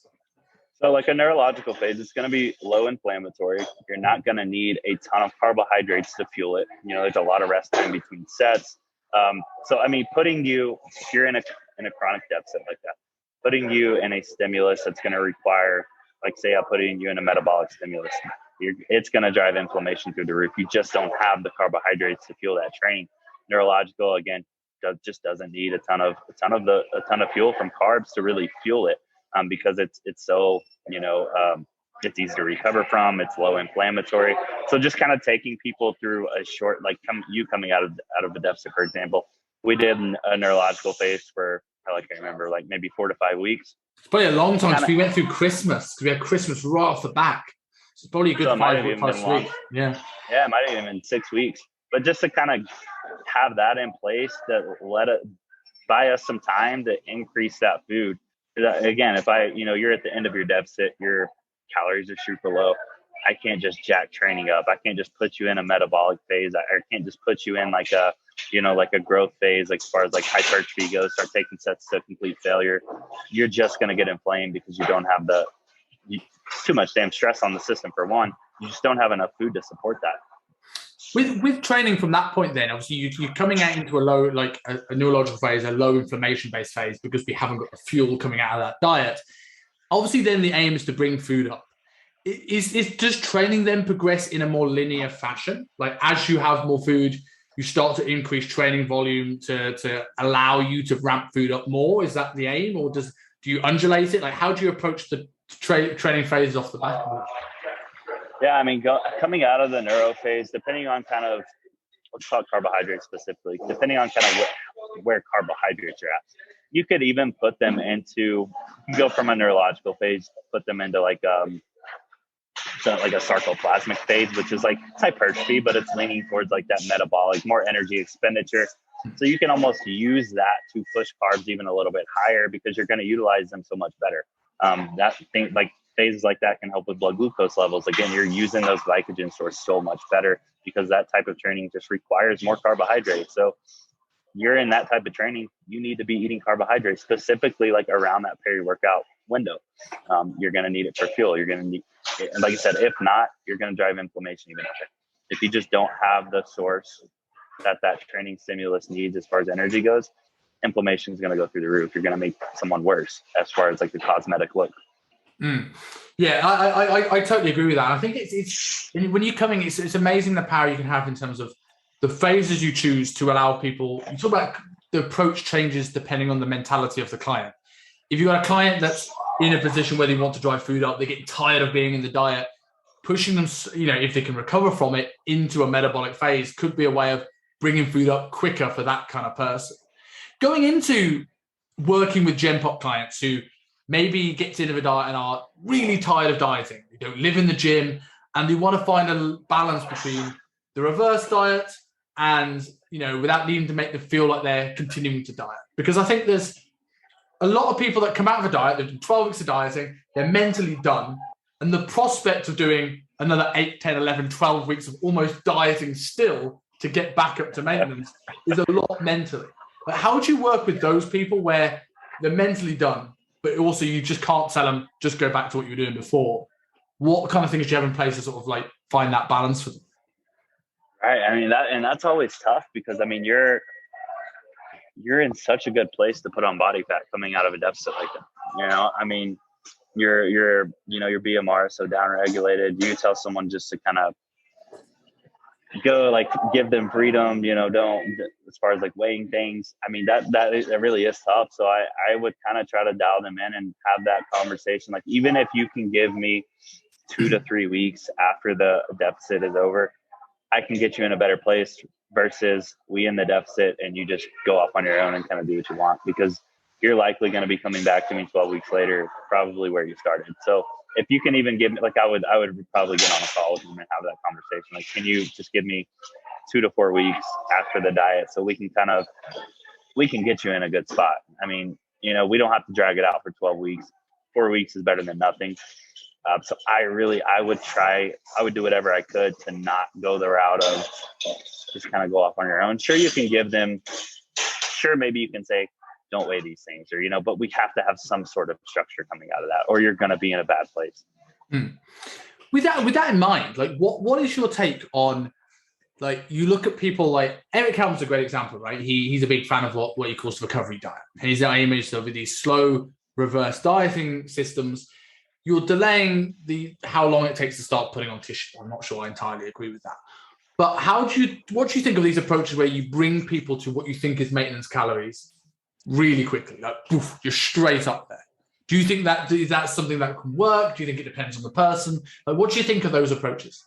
So like a neurological phase, it's going to be low inflammatory. You're not going to need a ton of carbohydrates to fuel it. There's a lot of rest time between sets. So, I mean, putting you, if you're in a chronic deficit like that, putting you in a stimulus that's going to require, like say I'm putting you in a metabolic stimulus, it's going to drive inflammation through the roof. You just don't have the carbohydrates to fuel that training. Neurological, again, just doesn't need a ton of fuel from carbs to really fuel it. Because it's so, it's easy to recover from, it's low inflammatory. So just kind of taking people through a short, like coming out of a deficit, for example, we did a neurological phase for, I can't remember, like maybe 4 to 5 weeks. It's probably a long time because we went through Christmas, because we had Christmas right off the back. So it's probably a good 5 weeks. Yeah, it might have even been 6 weeks. But just to kind of have that in place, that let it buy us some time to increase that food. Again, if you're at the end of your deficit, your calories are super low. I can't just jack training up. I can't just put you in a metabolic phase. I can't just put you in like a growth phase, like as far as like hypertrophy goes, start taking sets to complete failure. You're just going to get inflamed because you don't have too much damn stress on the system for one. You just don't have enough food to support that. With training from that point, then obviously you're coming out into a low, like a neurological phase, a low inflammation based phase, because we haven't got the fuel coming out of that diet. Obviously, then the aim is to bring food up. Does training then progress in a more linear fashion? Like as you have more food, you start to increase training volume to allow you to ramp food up more. Is that the aim, or do you undulate it? Like how do you approach the training phases off the back of that? Yeah, I mean, coming out of the neuro phase, depending on kind of, let's talk carbohydrates specifically, depending on kind of where carbohydrates are at, you could even put them into, go from a neurological phase, put them into like a sarcoplasmic phase, which is like it's hypertrophy, but it's leaning towards like that metabolic, more energy expenditure. So you can almost use that to push carbs even a little bit higher because you're going to utilize them so much better. Phases like that can help with blood glucose levels. Again, you're using those glycogen stores so much better because that type of training just requires more carbohydrates. So you're in that type of training, you need to be eating carbohydrates specifically like around that peri-workout window. You're going to need it for fuel. You're going to need, like I said, if not, you're going to drive inflammation even higher. If you just don't have the source that training stimulus needs as far as energy goes, inflammation is going to go through the roof. You're going to make someone worse as far as like the cosmetic look. Yeah, I totally agree with that. I think it's when you're coming, it's amazing the power you can have in terms of the phases you choose to allow people. You talk about the approach changes depending on the mentality of the client. If you've got a client that's in a position where they want to drive food up, they get tired of being in the diet, pushing them, if they can recover from it into a metabolic phase could be a way of bringing food up quicker for that kind of person. Going into working with Gen Pop clients who maybe get into a diet and are really tired of dieting. They don't live in the gym and they want to find a balance between the reverse diet and, without needing to make them feel like they're continuing to diet. Because I think there's a lot of people that come out of a diet, they've done 12 weeks of dieting, they're mentally done. And the prospect of doing another 8, 10, 11, 12 weeks of almost dieting still to get back up to maintenance is a lot mentally. But how would you work with those people where they're mentally done, but also you just can't tell them, just go back to what you were doing before? What kind of things do you have in place to sort of like find that balance for them? Right. I mean, that's always tough because, I mean, you're in such a good place to put on body fat coming out of a deficit like that. I mean, your BMR is so downregulated. You tell someone just to kind of go, like, give them freedom, don't, as far as like weighing things. I mean, that really is tough. So I would kind of try to dial them in and have that conversation. Like, even if you can give me 2 to 3 weeks after the deficit is over, I can get you in a better place versus we in the deficit and you just go off on your own and kind of do what you want, because you're likely going to be coming back to me 12 weeks later, probably where you started. So if you can even give me, like, I would probably get on a call with them and have that conversation. Like, can you just give me 2 to 4 weeks after the diet so we can get you in a good spot. I mean, we don't have to drag it out for 12 weeks. 4 weeks is better than nothing. So I would do whatever I could to not go the route of just kind of go off on your own. Sure, you can give them, maybe you can say, don't weigh these things, or, but we have to have some sort of structure coming out of that, or you're going to be in a bad place. With that in mind, like, what is your take on, like, you look at people like Eric Helm's a great example, right? He's a big fan of what he calls the recovery diet. And his aim is with these slow reverse dieting systems, you're delaying how long it takes to start putting on tissue. I'm not sure I entirely agree with that. But what do you think of these approaches where you bring people to what you think is maintenance calories really quickly? Like, poof, you're straight up there. Do you think is that something that can work? Do you think it depends on the person? Like, what do you think of those approaches?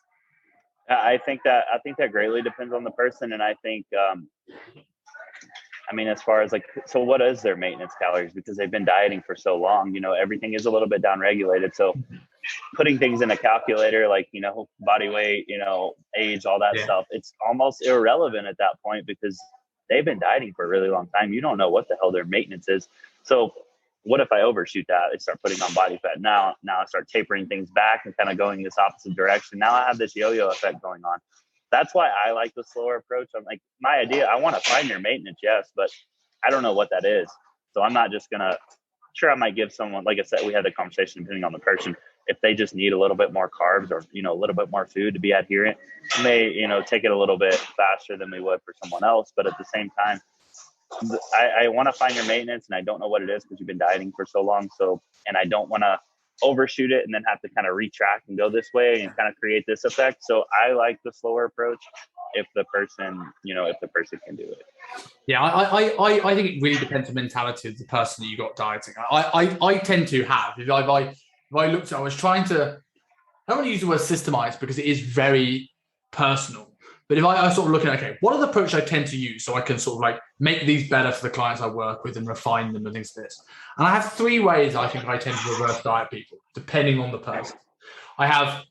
I think that greatly depends on the person. And I think, as far as like, so what is their maintenance calories? Because they've been dieting for so long, everything is a little bit down regulated. So putting things in a calculator, like, body weight, age, all that stuff, it's almost irrelevant at that point, because they've been dieting for a really long time. You don't know what the hell their maintenance is. So what if I overshoot that? I start putting on body fat. Now I start tapering things back and kind of going this opposite direction. Now I have this yo-yo effect going on. That's why I like the slower approach. I'm like, my idea, I want to find your maintenance, yes, but I don't know what that is. So I'm not just I might give someone, like I said, we had the conversation depending on the person. If they just need a little bit more carbs or, a little bit more food to be adherent, may, take it a little bit faster than we would for someone else. But at the same time, I want to find your maintenance, and I don't know what it is because you've been dieting for so long. So, and I don't want to overshoot it and then have to kind of retract and go this way and kind of create this effect. So I like the slower approach if the person can do it. Yeah, I think it really depends on the mentality of the person that you got dieting. I tend to have, if I looked at, I was trying to, I don't want to use the word systemize because it is very personal. But if I sort of look at, okay, what are the approaches I tend to use so I can sort of like make these better for the clients I work with and refine them and things like this. And I have 3 ways I think I tend to reverse diet people, depending on the person. I have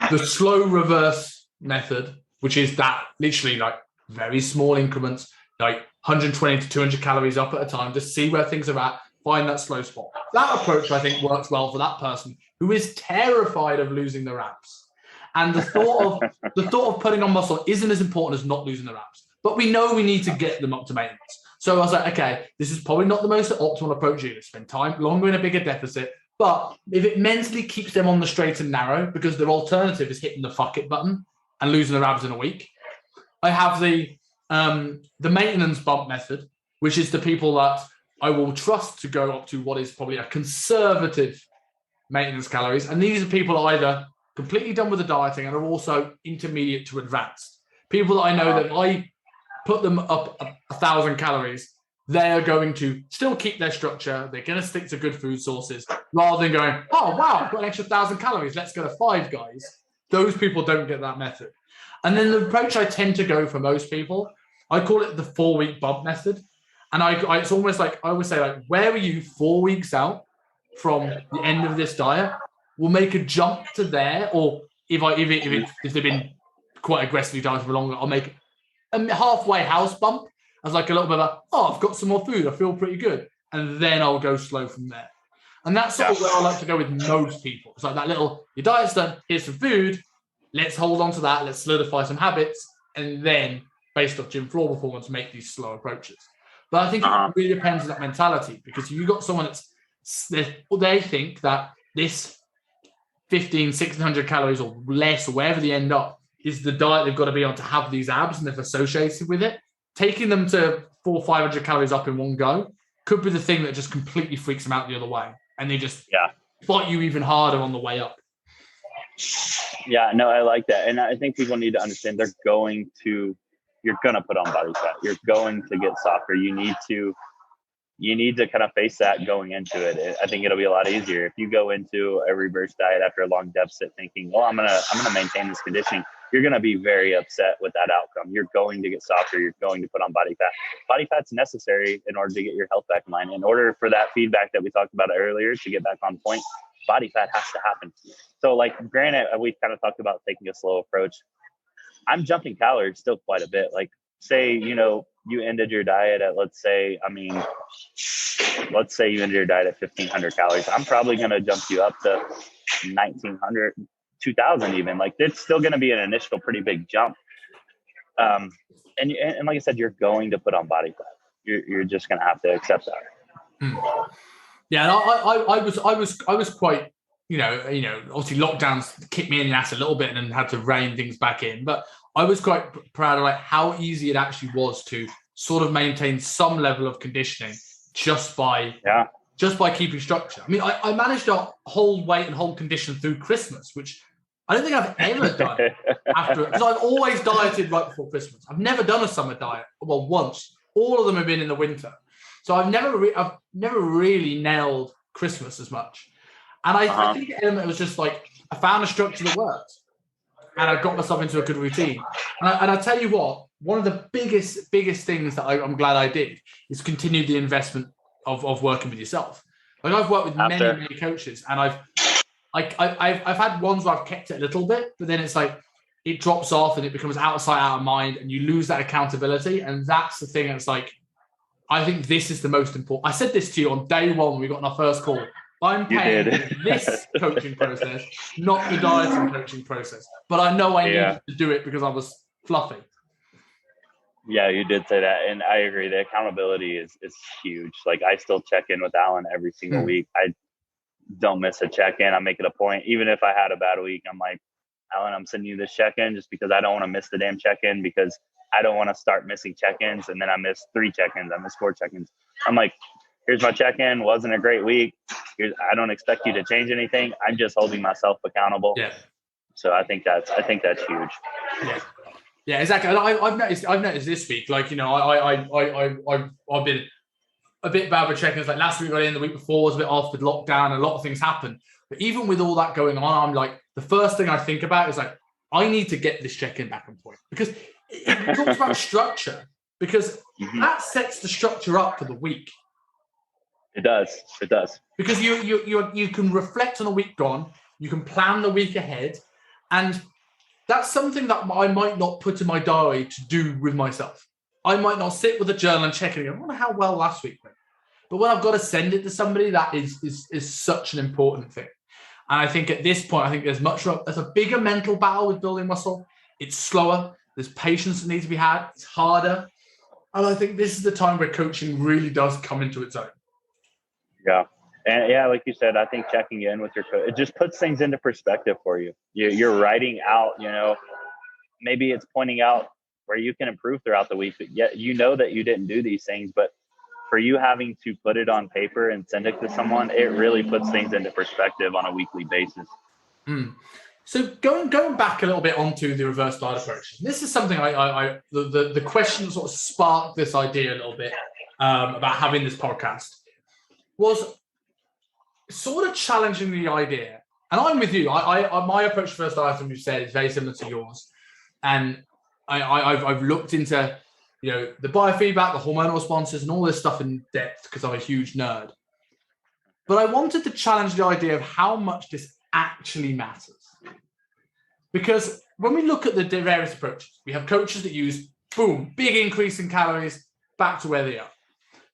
the slow reverse method, which is that literally like very small increments, like 120 to 200 calories up at a time, to see where things are at, find that slow spot. That approach, I think, works well for that person who is terrified of losing their abs. And the thought of putting on muscle isn't as important as not losing their abs. But we know we need to get them up to maintenance. So I was like, okay, this is probably not the most optimal approach. You're going to spend time longer in a bigger deficit. But if it mentally keeps them on the straight and narrow, because their alternative is hitting the fuck it button and losing their abs in a week, I have the maintenance bump method, which is the people that I will trust to go up to what is probably a conservative maintenance calories. And these are people either completely done with the dieting and are also intermediate to advanced. People that I know that if I put them up 1,000 calories, they are going to still keep their structure. They're going to stick to good food sources rather than going, oh, wow, I've got an extra 1,000 calories. Let's go to 5 guys. Those people don't get that method. And then the approach I tend to go for most people, I call it the 4-week bump method. And it's almost like, I always say, like, where are you 4 weeks out from the end of this diet? We'll make a jump to there, or if they've been quite aggressively dieting for longer, I'll make a halfway house bump as like a little bit of I've got some more food, I feel pretty good, and then I'll go slow from there. And that's sort of where I like to go with most people. It's like that little, your diet's done, here's some food, let's hold on to that, let's solidify some habits, and then based off gym floor performance, make these slow approaches. But I think it really depends on that mentality, because you got someone they think that this 1,600 calories or less, or wherever they end up, is the diet they've got to be on to have these abs, and they're associated with it. Taking them to 400 or 500 calories up in one go could be the thing that just completely freaks them out the other way, and they just fight you even harder on the way up. Yeah, no, I like that. And I think people need to understand you're going to put on body fat. You're going to get softer. You need to kind of face that going into it. I think it'll be a lot easier if you go into a reverse diet after a long deficit thinking, well, I'm gonna maintain this conditioning. you're going to be very upset with that outcome. You're going to get softer. You're going to put on body fat. Body fat's necessary in order to get your health back in line. In order for that feedback that we talked about earlier to get back on point, body fat has to happen. So like, granted, we kind of talked about taking a slow approach. I'm jumping calories still quite a bit. Like, say, you ended your diet at, let's say you ended your diet at 1,500 calories. I'm probably going to jump you up to 1,900, 2,000 even. Like, it's still going to be an initial pretty big jump. And like I said, you're going to put on body fat. You're just going to have to accept that. Yeah, and I was quite, obviously lockdowns kicked me in the ass a little bit and then had to rein things back in. But I was quite proud of like how easy it actually was to sort of maintain some level of conditioning just by keeping structure. I mean, I managed to hold weight and hold condition through Christmas, which I don't think I've ever done after, because I've always dieted right before Christmas. I've never done a summer diet. Well, once. All of them have been in the winter. So I've never really nailed Christmas as much. And I think the element was just like, I found a structure that worked and I got myself into a good routine. And I tell you what, one of the biggest things that I'm glad I did is continue the investment of working with yourself. Like, I've worked with many coaches, and I've had ones where I've kept it a little bit, but then it's like, it drops off and it becomes out of sight, out of mind, and you lose that accountability. And that's the thing that's like, I think this is the most important. I said this to you on day one when we got on our first call. I'm paying for this coaching process, not the dieting coaching process. But I know I needed to do it because I was fluffy. Yeah, you did say that. And I agree. The accountability is huge. Like, I still check in with Alan every single week. I don't miss a check-in. I make it a point. Even if I had a bad week, I'm like, Alan, I'm sending you this check-in just because I don't want to miss the damn check-in, because I don't want to start missing check-ins and then I miss 3 check-ins. I miss 4 check-ins. I'm like, here's my check-in. Wasn't a great week. I don't expect you to change anything. I'm just holding myself accountable. Yeah. So I think that's huge. Yeah, exactly. And I've noticed this week, like, I've been a bit bad with check-ins. Like, last week got in, the week before was a bit off with lockdown. A lot of things happened. But even with all that going on, I'm like, the first thing I think about is like, I need to get this check-in back on point, because it talks about structure, because that sets the structure up for the week. It does. Because you can reflect on the week gone, you can plan the week ahead, and that's something that I might not put in my diary to do with myself. I might not sit with a journal and check it and go, I wonder how well last week went. But when I've got to send it to somebody, that is such an important thing. And I think at this point, there's a bigger mental battle with building muscle. It's slower. There's patience that needs to be had. It's harder. And I think this is the time where coaching really does come into its own. Yeah. And yeah, like you said, I think checking in with your coach, it just puts things into perspective for you. You're writing out, maybe it's pointing out where you can improve throughout the week, but yet that you didn't do these things. But for you having to put it on paper and send it to someone, it really puts things into perspective on a weekly basis. So going back a little bit onto the reverse diet approach, this is something the question sort of sparked this idea a little bit about having this podcast, was sort of challenging the idea. And I'm with you. My approach to reverse dieting, you said, is very similar to yours. And I've looked into the biofeedback, the hormonal responses, and all this stuff in depth because I'm a huge nerd. But I wanted to challenge the idea of how much this actually matters. Because when we look at the various approaches, we have coaches that use, boom, big increase in calories, back to where they are.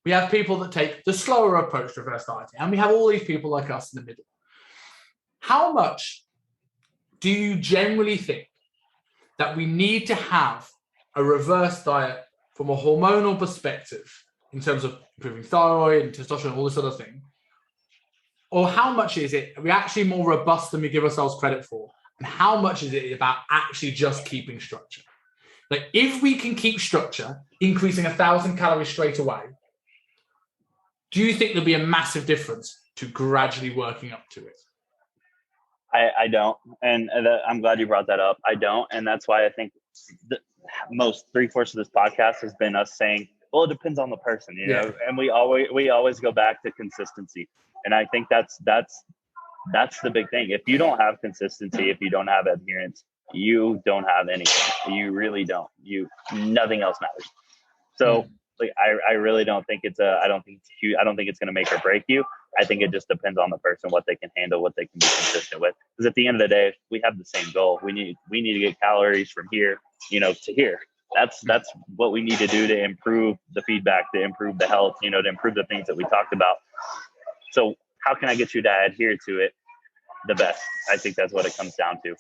We have people that take the slower approach to reverse dieting, and we have all these people like us in the middle. How much do you generally think that we need to have a reverse diet from a hormonal perspective in terms of improving thyroid and testosterone, all this other thing? Or how much is it, are we actually more robust than we give ourselves credit for? And how much is it about actually just keeping structure? Like, if we can keep structure, increasing 1,000 calories straight away, do you think there'll be a massive difference to gradually working up to it? I don't. And I'm glad you brought that up. I don't. And that's why I think the most 3/4 of this podcast has been us saying, well, it depends on the person, know, and we always go back to consistency. And I think that's the big thing. If you don't have consistency, if you don't have adherence, you don't have anything. You really don't. Nothing else matters. So like I really don't think I don't think it's huge. I don't think it's going to make or break you. I think it just depends on the person, what they can handle, what they can be consistent with. Because at the end of the day, we have the same goal. We need to get calories from here, to here. That's what we need to do to improve the feedback, to improve the health, to improve the things that we talked about. So how can I get you to adhere to it the best? I think that's what it comes down to.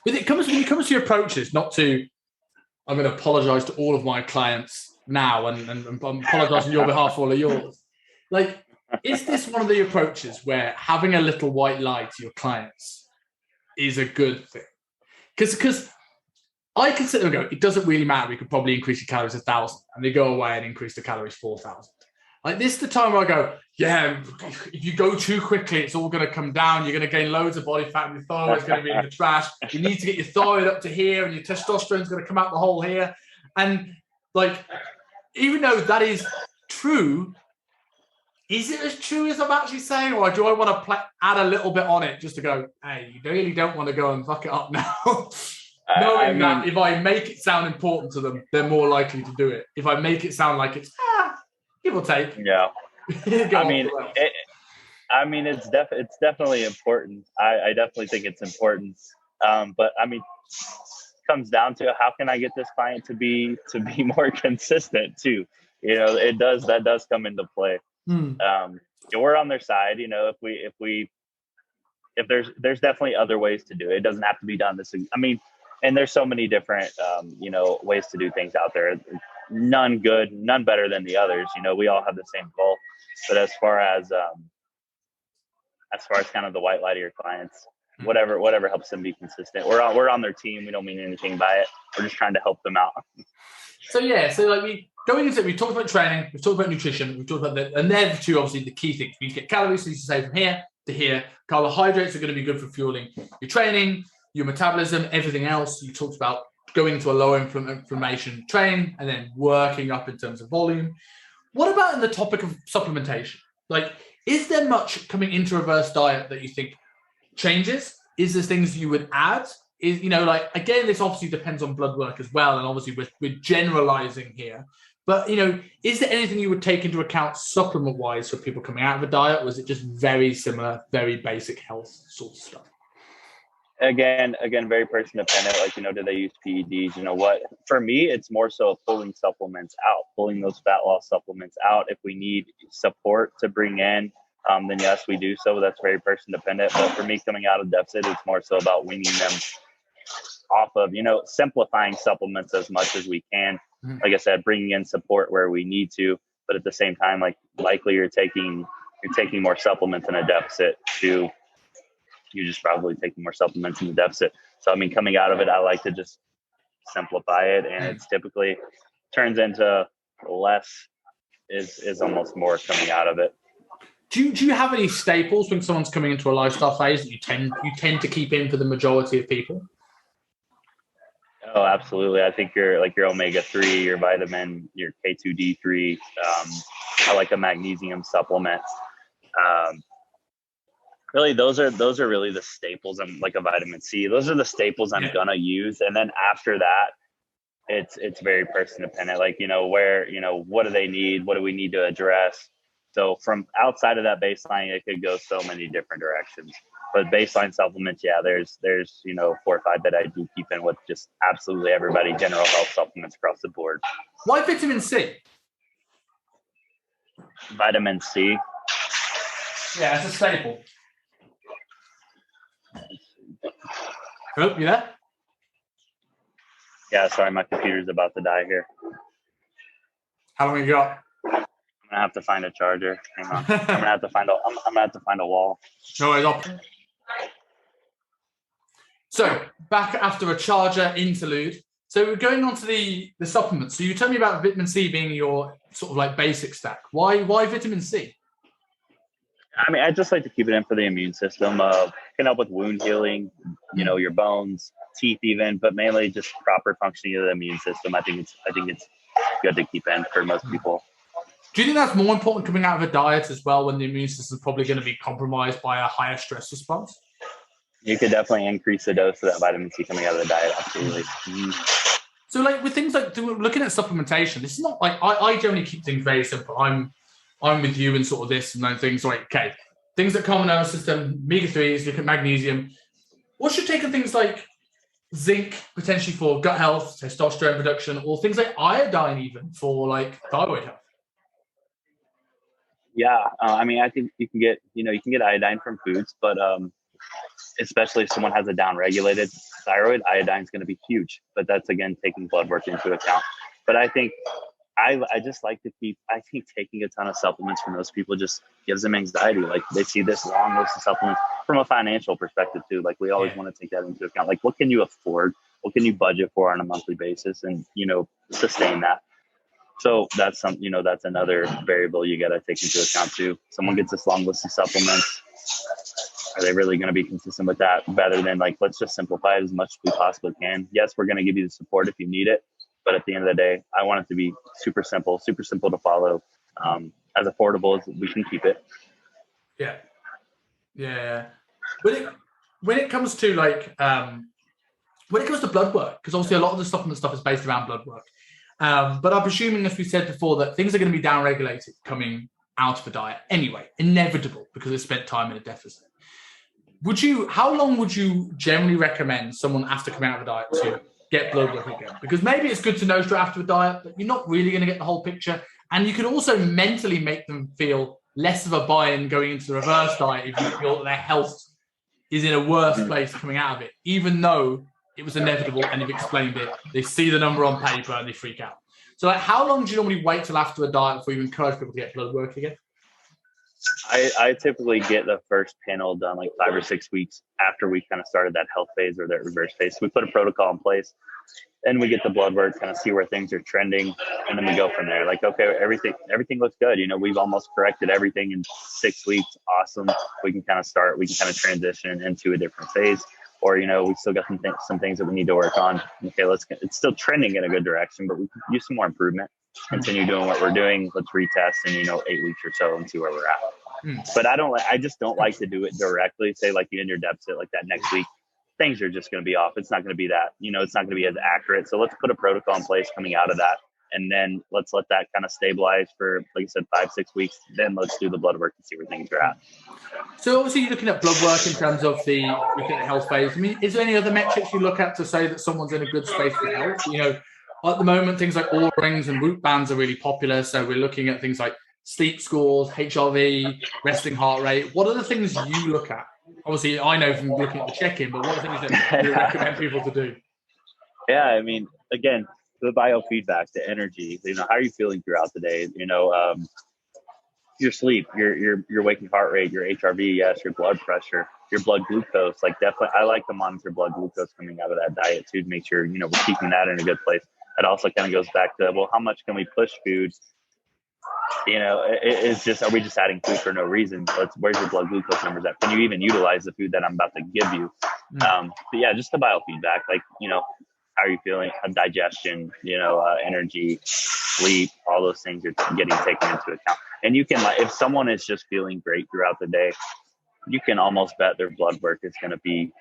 When it comes to your approaches, I'm going to apologize to all of my clients now and apologize on your behalf for all of yours. Like, is this one of the approaches where having a little white lie to your clients is a good thing? Because I can sit there and go, it doesn't really matter. We could probably increase your calories 1,000, and they go away and increase the calories 4,000. Like, this is the time where I go, yeah, if you go too quickly, it's all going to come down. You're going to gain loads of body fat, and your thyroid's going to be in the trash. You need to get your thyroid up to here, and your testosterone's going to come out the hole here. And like, even though that is true, is it as true as I'm actually saying, or do I want to add a little bit on it just to go, hey, you really don't want to go and fuck it up now? Knowing that if I make it sound important to them, they're more likely to do it. If I make it sound like it's give or take. Yeah. It's definitely important. I definitely think it's important. But it comes down to how can I get this client to be more consistent too? That does come into play. We're on their side. If there's definitely other ways to do it. It doesn't have to be done and there's so many different ways to do things out there. None good, none better than the others. We all have the same goal. But as far as kind of the white lie to your clients, whatever helps them be consistent. We're on their team. We don't mean anything by it. We're just trying to help them out. So like going into it, we talked about training, we've talked about nutrition, we've talked about that, and they're the two obviously the key things. We get calories, so you say from here to here. Carbohydrates are going to be good for fueling your training, your metabolism, everything else. You talked about going into a low inflammation training and then working up in terms of volume. What about in the topic of supplementation? Like, is there much coming into reverse diet that you think changes? Is there things you would add? Again, this obviously depends on blood work as well. And obviously we're generalizing here. But, is there anything you would take into account supplement-wise for people coming out of a diet? Or is it just very similar, very basic health sort of stuff? Again, very person dependent. Like, do they use PEDs? What? For me, it's more so pulling supplements out, pulling those fat loss supplements out. If we need support to bring in, then yes, we do so. That's very person dependent. But for me, coming out of deficit, it's more so about weaning them off of, simplifying supplements as much as we can. Like I said, bringing in support where we need to, but at the same time, like likely you're taking more supplements in a deficit you're just probably taking more supplements in the deficit. So, coming out of it, I like to just simplify it, and it's typically turns into less is almost more coming out of it. Do you have any staples when someone's coming into a lifestyle phase that you tend to keep in for the majority of people? Oh, absolutely. I think your omega-3, your vitamin, your K2D3. I like a magnesium supplement. Really, those are really the staples. I'm like a vitamin C. Those are the staples I'm gonna use. And then after that, it's very person dependent. Like, what do they need? What do we need to address? So from outside of that baseline, it could go so many different directions. But baseline supplements, there's 4 or 5 that I do keep in with just absolutely everybody, general health supplements across the board. Why vitamin C? Vitamin C. Yeah, it's a staple. Oh, you there? Yeah, sorry, my computer's about to die here. How long you got? I'm gonna have to find a charger. Hang on. I'm gonna have to find a wall. No worries. So back after a charger interlude. So we're going on to the supplements. So you tell me about vitamin C being your sort of like basic stack. Why vitamin C? I just like to keep it in for the immune system. Can help with wound healing, your bones, teeth even, but mainly just proper functioning of the immune system. I think it's good to keep in for most people. Do you think that's more important coming out of a diet as well, when the immune system is probably going to be compromised by a higher stress response? You could definitely increase the dose of that vitamin C coming out of the diet. Absolutely. Mm-hmm. So like with things like looking at supplementation, this is not like I generally keep things very simple. I'm with you in sort of this and those things. Like, okay, things that calm the nervous system, omega-3s, look at magnesium. What's your take on things like zinc, potentially for gut health, testosterone production, or things like iodine even for like thyroid health? Yeah, I mean, I think you can get iodine from foods, but especially if someone has a down-regulated thyroid, iodine is going to be huge. But that's again taking blood work into account. But I think I just like to keep. I think taking a ton of supplements from those people just gives them anxiety. Like they see this long list of supplements from a financial perspective too. Like we always want to take that into account. Like what can you afford? What can you budget for on a monthly basis, and sustain that. So that's that's another variable you got to take into account too. Someone gets this long list of supplements. Are they really going to be consistent with that rather than like, let's just simplify it as much as we possibly can? Yes, we're going to give you the support if you need it. But at the end of the day, I want it to be super simple to follow, as affordable as we can keep it. Yeah. Yeah. When it comes to like, when it comes to blood work, because obviously a lot of the supplement stuff is based around blood work. But I'm presuming, as we said before, that things are going to be down-regulated coming out of a diet anyway, inevitable, because they spent time in a deficit. How long would you generally recommend someone after coming out of a diet to get blood work again? Because maybe it's good to know straight after a diet, but you're not really going to get the whole picture. And you can also mentally make them feel less of a buy-in going into the reverse diet if you feel that their health is in a worse place coming out of it, even though it was inevitable and you've explained it. They see the number on paper and they freak out. So like, how long do you normally wait till after a diet before you encourage people to get blood work again? I typically get the first panel done like 5 or 6 weeks after we kind of started that health phase or that reverse phase. So we put a protocol in place and we get the blood work, kind of see where things are trending. And then we go from there. Like, okay, everything looks good. We've almost corrected everything in 6 weeks. Awesome. We can kind of transition into a different phase. Or, we still got some things that we need to work on. Okay, it's still trending in a good direction, but we can use some more improvement. Continue doing what we're doing. Let's retest in 8 weeks or so and see where we're at. But I just don't like to do it directly. Say like you're in your deficit like that next week, things are just going to be off. It's not going to be that, it's not going to be as accurate. So let's put a protocol in place coming out of that. And then let's let that kind of stabilize for, like I said, 5-6 weeks. Then let's do the blood work and see where things are at. So obviously you're looking at blood work in terms of looking at the health phase. I mean, is there any other metrics you look at to say that someone's in a good space for health? At the moment, things like Oura rings and Whoop bands are really popular. So we're looking at things like sleep scores, HRV, resting heart rate. What are the things you look at? Obviously, I know from looking at the check-in, but what are the things that you recommend people to do? Yeah, I mean, again, the biofeedback, the energy, how are you feeling throughout the day? Your sleep, your waking heart rate, your HRV, yes, your blood pressure, your blood glucose. Like definitely, I like to monitor blood glucose coming out of that diet too, to make sure, we're keeping that in a good place. It also kind of goes back to, well, how much can we push food? It's just, are we just adding food for no reason? Where's your blood glucose numbers at? Can you even utilize the food that I'm about to give you? But yeah, just the biofeedback, like, how are you feeling? Digestion, energy, sleep, all those things are getting taken into account. And you can, if someone is just feeling great throughout the day, you can almost bet their blood work is going to be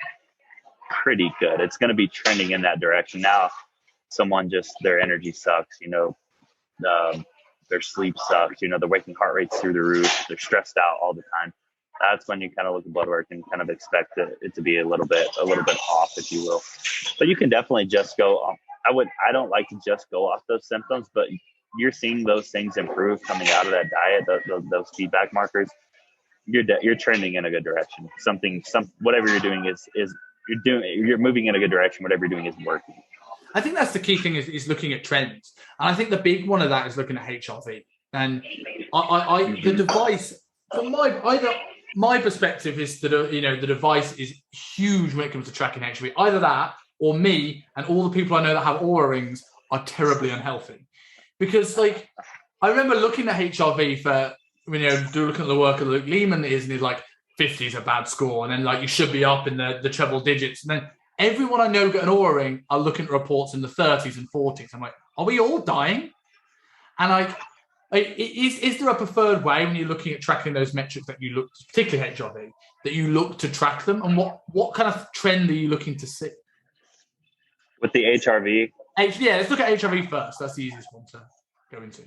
pretty good. It's going to be trending in that direction. Now, someone their energy sucks, their sleep sucks, their waking heart rate's through the roof, they're stressed out all the time. That's when you kind of look at blood work and kind of expect it to be a little bit off, if you will. But you can definitely just go. I don't like to just go off those symptoms, but you're seeing those things improve coming out of that diet. Those feedback markers, you're trending in a good direction. Whatever you're doing you're moving in a good direction. Whatever you're doing is working. I think that's the key thing is looking at trends, and I think the big one of that is looking at HRV. And the device from my perspective is that the device is huge when it comes to tracking HRV. Either that or me and all the people I know that have Oura rings are terribly unhealthy. Because like I remember looking at HRV for looking at the work of Luke Lehman is, and he's like 50 is a bad score, and then like you should be up in the treble digits. And then everyone I know got an Oura ring are looking at reports in the 30s and 40s. I'm like, are we all dying? And like Is there a preferred way when you're looking at tracking those metrics that you look, particularly HRV, that you look to track them? And what kind of trend are you looking to see? With the HRV? Yeah, let's look at HRV first. That's the easiest one to go into.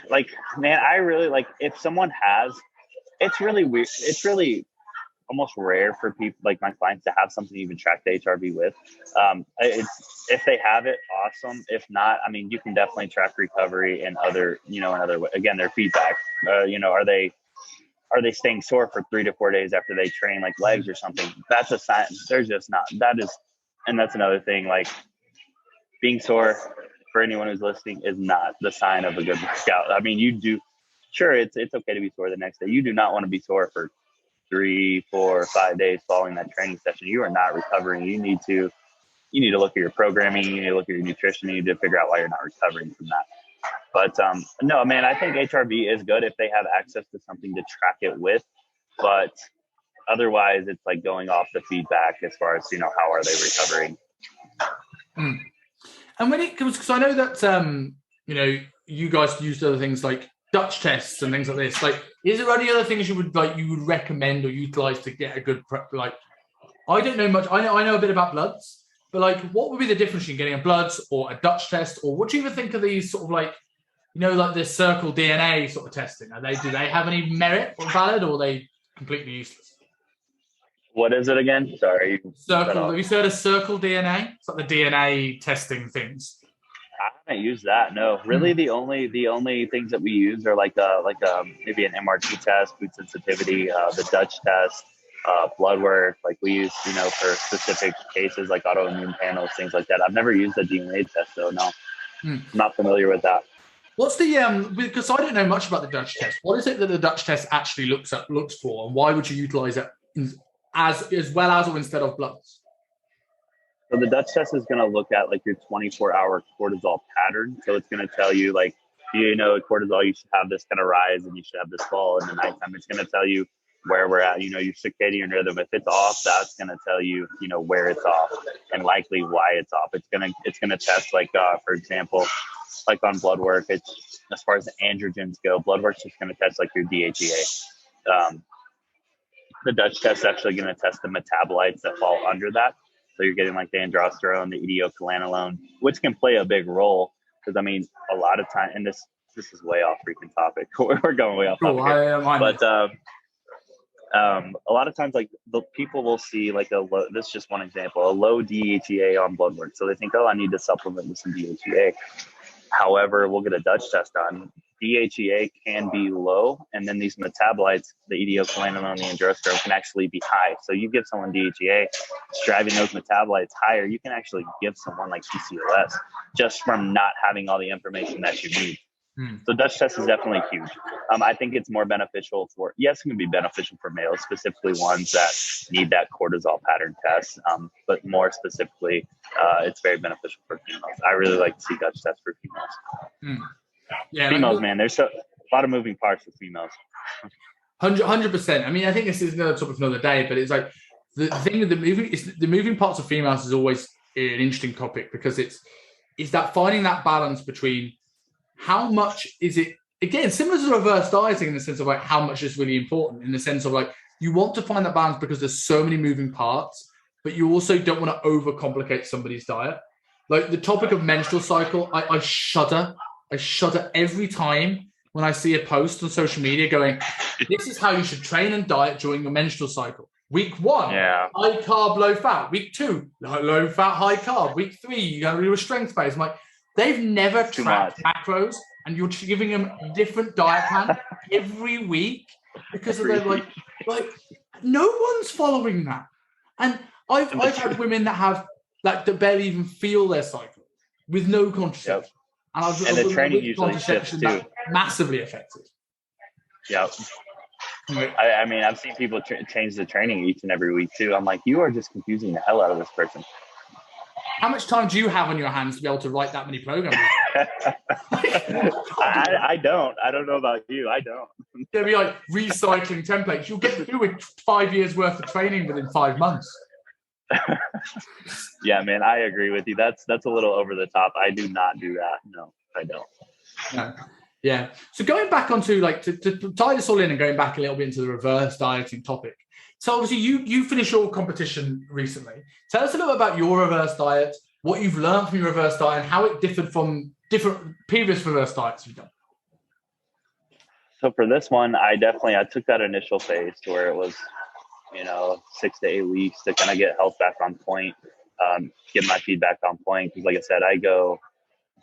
Like, man, I really like if someone has, it's really weird. It's really almost rare for people like my clients to have something to even track the HRV with. If they have it, awesome. If not, I mean, you can definitely track recovery and other, again, their feedback. Are they staying sore for 3 to 4 days after they train like legs or something? That's a sign. They're just not. And that's another thing. Like being sore for anyone who's listening is not the sign of a good workout. I mean, sure, it's okay to be sore the next day. You do not want to be sore for 3, 4, 5 days following that training session. You are not recovering. You need to look at your programming. You need to look at your nutrition. You need to figure out why you're not recovering from that. But no, man, I think HRV is good if they have access to something to track it with. But otherwise, it's like going off the feedback as far as, how are they recovering? And when it comes, because I know that, you guys use other things like Dutch tests and things like this. Like, is there any other things you would recommend or utilize to get a good prep? Like, I don't know much. I know a bit about bloods, but like, what would be the difference in getting a bloods or a Dutch test? Or what do you even think of these sort of like, like this circle DNA sort of testing? Do they have any merit or valid, or are they completely useless? What is it again? Sorry. Circle. Have you heard of circle DNA? It's like the DNA testing things. I haven't used that. No, really. The only things that we use are like maybe an MRT test, food sensitivity, the Dutch test, blood work. Like we use, for specific cases like autoimmune panels, things like that. I've never used a DNA test though. No, I'm not familiar with that. What's the because I don't know much about the Dutch test. What is it that the Dutch test actually looks for, and why would you utilize it as well as or instead of bloods? So the Dutch test is going to look at like your 24-hour cortisol pattern. So it's going to tell you like, cortisol, you should have this kind of rise and you should have this fall in the nighttime. It's going to tell you where we're at, your circadian rhythm. If it's off, that's going to tell you, where it's off and likely why it's off. It's going to test like, for example, like on blood work, it's as far as the androgens go, blood work's just going to test like your DHEA. The Dutch test is actually going to test the metabolites that fall under that. So you're getting like the androsterone, the etiocalanolone, which can play a big role. Because I mean, a lot of time, and this is way off freaking topic. We're going way off topic here. But a lot of times, like the people will see like this is just one example, a low DHEA on blood work. So they think, oh, I need to supplement with some DHEA. However, we'll get a Dutch test done. DHEA can be low, and then these metabolites, the etiocalanolone, the androsterone, can actually be high. So you give someone DHEA, it's driving those metabolites higher. You can actually give someone like PCOS just from not having all the information that you need. So Dutch test is definitely huge. I think it's more beneficial it can be beneficial for males, specifically ones that need that cortisol pattern test. But more specifically, it's very beneficial for females. I really like to see Dutch tests for females. Yeah, females, man, there's a lot of moving parts with females. 100%. I mean, I think this is another topic for another day, but it's like the thing with the moving parts of females is always an interesting topic because it's that finding that balance between how much is it, again, similar to reverse dieting in the sense of like how much is really important, in the sense of like you want to find that balance because there's so many moving parts, but you also don't want to overcomplicate somebody's diet. Like the topic of menstrual cycle, I shudder. I shudder every time when I see a post on social media going, this is how you should train and diet during your menstrual cycle. Week 1, high carb, low fat. Week 2, low fat, high carb. Week 3, you got to do a strength phase. I'm like, they've never tracked macros, and you're giving them a different diet plan every week because of their like no one's following that. And I've had women that have that barely even feel their cycle with no contraception. And the training usually shifts too. Massively affected. Yep. I mean, I've seen people change the training each and every week too. I'm like, you are just confusing the hell out of this person. How much time do you have on your hands to be able to write that many programs? I don't. I don't know about you. I don't. There'll be like recycling templates. You'll get through with 5 years worth of training within 5 months. Yeah, man, I agree with you. That's a little over the top. I do not do that. No, I don't. No. Yeah. So going back onto like to tie this all in and going back a little bit into the reverse dieting topic. So obviously you finished your competition recently. Tell us a little bit about your reverse diet, what you've learned from your reverse diet, and how it differed from different previous reverse diets you've done. So for this one, I took that initial phase to where it was, 6 to 8 weeks to kind of get health back on point, get my feedback on point. Because like I said, I go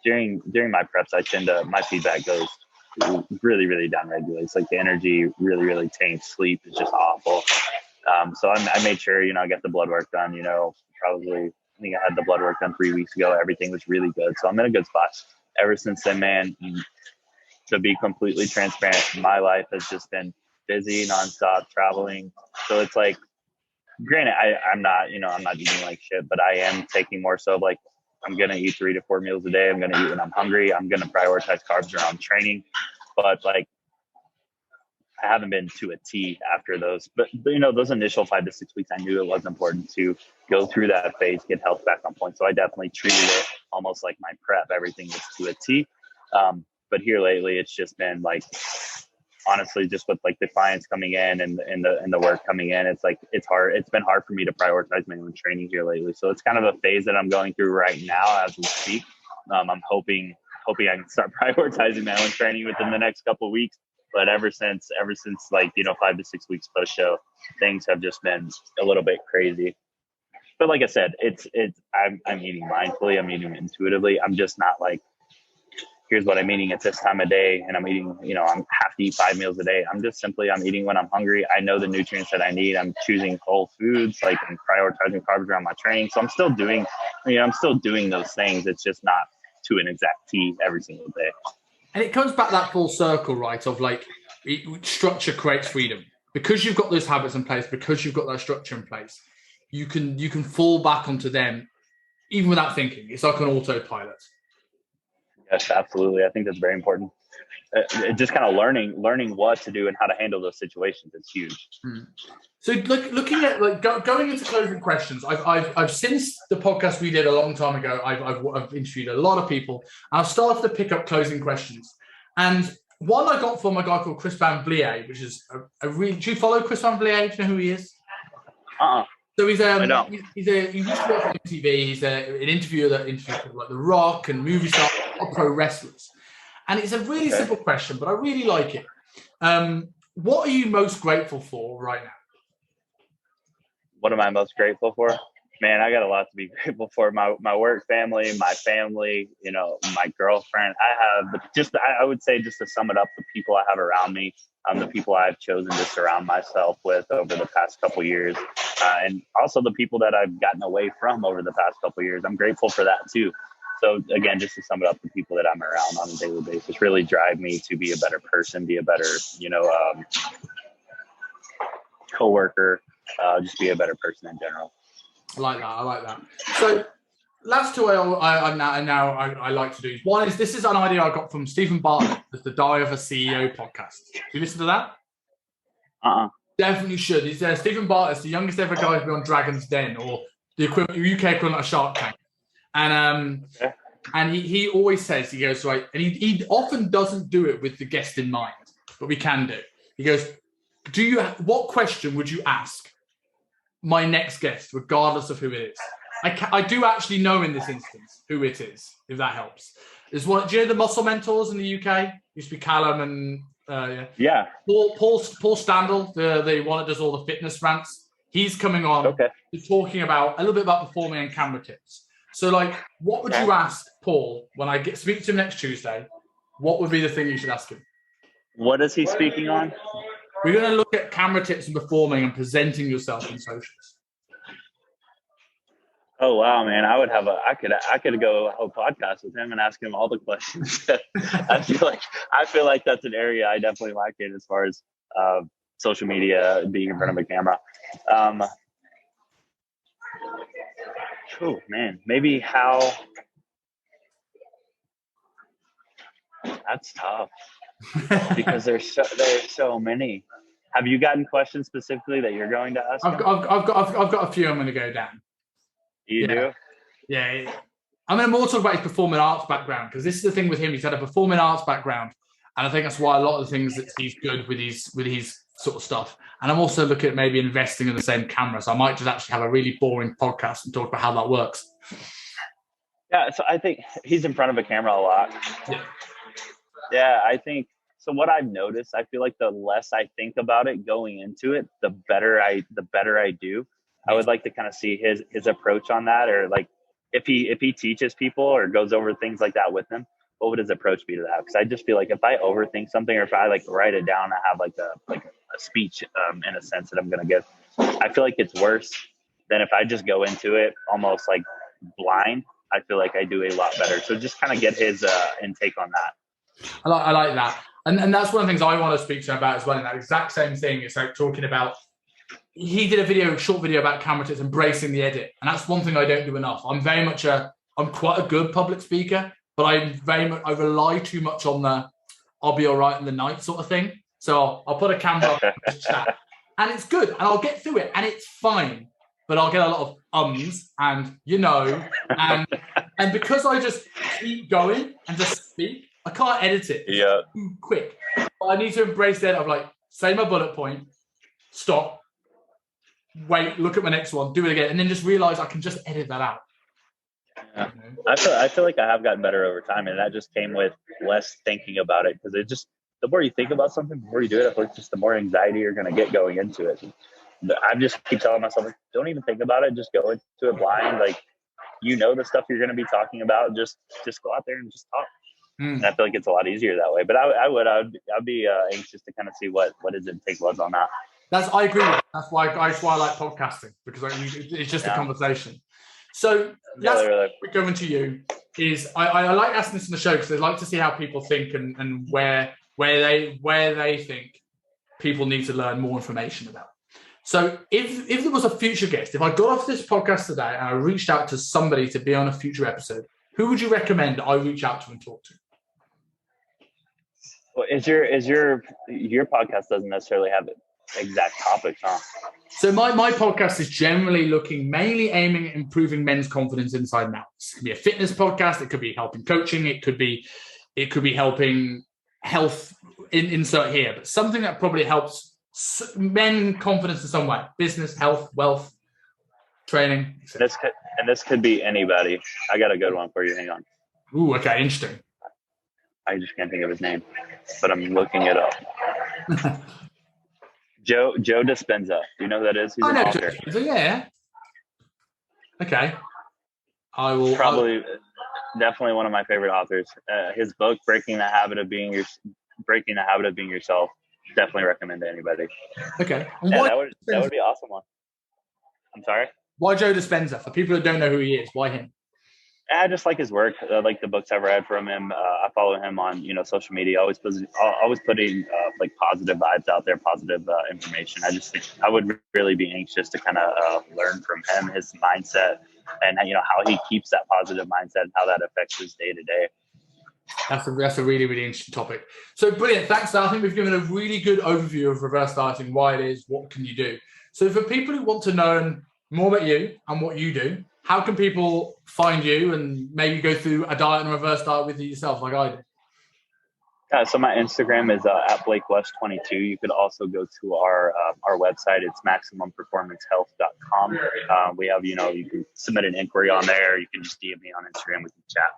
during my preps, my feedback goes really, really down regularly. It's like the energy really, really tanks. Sleep is just awful. So I made sure, I got the blood work done, I think I had the blood work done 3 weeks ago. Everything was really good. So I'm in a good spot. Ever since then, man, to be completely transparent, my life has just been busy, nonstop traveling. So it's like, granted, I'm not eating like shit, but I am taking more so like, I'm going to eat 3 to 4 meals a day. I'm going to eat when I'm hungry. I'm going to prioritize carbs around training. But like, I haven't been to a T after those. But those initial 5 to 6 weeks, I knew it was important to go through that phase, get health back on point. So I definitely treated it almost like my prep. Everything was to a T. But here lately, it's just been like, honestly, just with like the clients coming in and the work coming in, it's like, it's hard. It's been hard for me to prioritize my own training here lately. So it's kind of a phase that I'm going through right now as we speak. I'm hoping I can start prioritizing my own training within the next couple of weeks. But ever since like, 5 to 6 weeks post show, things have just been a little bit crazy. But like I said, I'm eating mindfully. I'm eating intuitively. I'm just not like, here's what I'm eating at this time of day, and I'm eating, I'm have to eat 5 meals a day. I'm eating when I'm hungry. I know the nutrients that I need. I'm choosing whole foods, like I'm prioritizing carbs around my training. So I'm still doing those things. It's just not to an exact T every single day. And it comes back that full circle, right? Of like, structure creates freedom. Because you've got those habits in place, because you've got that structure in place, you can fall back onto them even without thinking. It's like an autopilot. Yes, absolutely. I think that's very important. Just kind of learning what to do and how to handle those situations. It's huge. So looking at like going into closing questions, I've since the podcast we did a long time ago, I've interviewed a lot of people. And I've started to pick up closing questions, and one I got from a guy called Chris Van Vliet, which is a really. Do you follow Chris Van Vliet? Do you know who he is? So he's he used to work on MTV. He's an interviewer that interviews like The Rock and movie stars, pro wrestlers. And it's a really simple question, but I really like it. What are you most grateful for right now? What am I most grateful for? Man, I got a lot to be grateful for. My work family, my family, my girlfriend. I would say, just to sum it up, the people I have around me, the people I've chosen to surround myself with over the past couple years, and also the people that I've gotten away from over the past couple years. I'm grateful for that too. So again, just to sum it up, the people that I'm around on a daily basis really drive me to be a better person, be a better, coworker, just be a better person in general. I like that. So last two I like to do. One is, this is an idea I got from Stephen Bartlett, the Die of a CEO podcast. You listen to that? Definitely should. He's Stephen Bartlett's the youngest ever guy to be on Dragon's Den, or the UK equivalent of Shark Tank. And he always says, he goes, right, and he often doesn't do it with the guest in mind, but we can do. He goes, what question would you ask my next guest, regardless of who it is? I do actually know in this instance who it is, if that helps. There's one. Do you know the muscle mentors in the UK? Used to be Callum and Paul Standel, the one that does all the fitness rants. He's coming on talking about a little bit about performing and camera tips. So, like, what would you ask Paul when I speak to him next Tuesday? What would be the thing you should ask him? What is he speaking on? We're going to look at camera tips and performing and presenting yourself in socials. Oh wow, man! I could go a whole podcast with him and ask him all the questions. I feel like that's an area I definitely like it as far as social media, being in front of a camera. Oh man, maybe how. That's tough because there's so many. Have you gotten questions specifically that you're going to ask? I've got a few I'm going to go down. You do? Yeah. I'm going to more talk about his performing arts background, because this is the thing with him. He's had a performing arts background, and I think that's why a lot of the things that he's good with his sort of stuff. And I'm also looking at maybe investing in the same camera, so I might just actually have a really boring podcast and talk about how that works. Yeah, so I think he's in front of a camera a lot. Yeah. Yeah, I think so. What I've noticed, I feel like the less I think about it going into it, the better I do. I would like to kind of see his approach on that, or like if he teaches people or goes over things like that with them, what would his approach be to that? Because I just feel like if I overthink something, or if I like write it down, I have like a speech in a sense that I'm gonna give. I feel like it's worse than if I just go into it almost like blind. I feel like I do a lot better. So just kind of get his intake on that. I like that. And that's one of the things I want to speak to him about as well. In that exact same thing, it's like talking about, he did a short video about camera tips, embracing the edit. And that's one thing I don't do enough. I'm quite a good public speaker, but I rely too much on the I'll be all right in the night sort of thing. So I'll put a camera up and chat, and it's good, and I'll get through it, and it's fine. But I'll get a lot of ums and and because I just keep going and just speak, I can't edit it. It's too quick. But I need to embrace that of like, say my bullet point, stop, wait, look at my next one, do it again, and then just realize I can just edit that out. Yeah. I feel like I have gotten better over time, and that just came with less thinking about it, because it just, the more you think about something before you do it, I feel like just the more anxiety you're going to get going into it. I just keep telling myself, like, don't even think about it, just go into it blind. Like, you know the stuff you're going to be talking about, just go out there and just talk. And I feel like it's a lot easier that way. But I'd be anxious to kind of see what his intake was on that. I agree with that. That's why I like podcasting, because it's just a conversation. So we're going to you is I like asking this in the show, because I like to see how people think and where they think people need to learn more information about. So if there was a future guest, if I got off this podcast today and I reached out to somebody to be on a future episode, who would you recommend I reach out to and talk to? Well, is your podcast doesn't necessarily have exact topics, huh? So my podcast is generally mainly aiming at improving men's confidence inside and out. It could be a fitness podcast. It could be helping coaching. It could be helping health, insert here, but something that probably helps men confidence in some way: business, health, wealth, training. This could be anybody. I got a good one for you. Hang on. Ooh, okay, interesting. I just can't think of his name, but I'm looking it up. Joe Dispenza. Do you know who that is? He's an author. Yeah. Okay. Definitely one of my favorite authors. His book, Breaking the Habit of Being Yourself. Definitely recommend to anybody. Okay. That would be an awesome one. I'm sorry? Why Joe Dispenza? For people that don't know who he is, why him? I just like his work. I like the books I've read from him. I follow him on social media. Always putting like positive vibes out there, positive information. I just think I would really be anxious to kind of learn from him, his mindset, and how he keeps that positive mindset and how that affects his day to day. That's a really, really interesting topic. So brilliant. Thanks, Sal. I think we've given a really good overview of reverse dieting, why it is, what can you do. So for people who want to learn more about you and what you do, how can people find you and maybe go through a diet and a reverse diet with you yourself, like I did? Yeah, so my Instagram is at BlakeWest22. You could also go to our website. It's MaximumPerformanceHealth.com. We have, you can submit an inquiry on there. You can just DM me on Instagram. We can chat.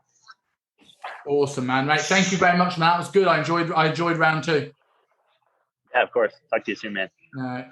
Awesome, man. Right, thank you very much, man. That was good. I enjoyed round 2. Yeah, of course. Talk to you soon, man. All right.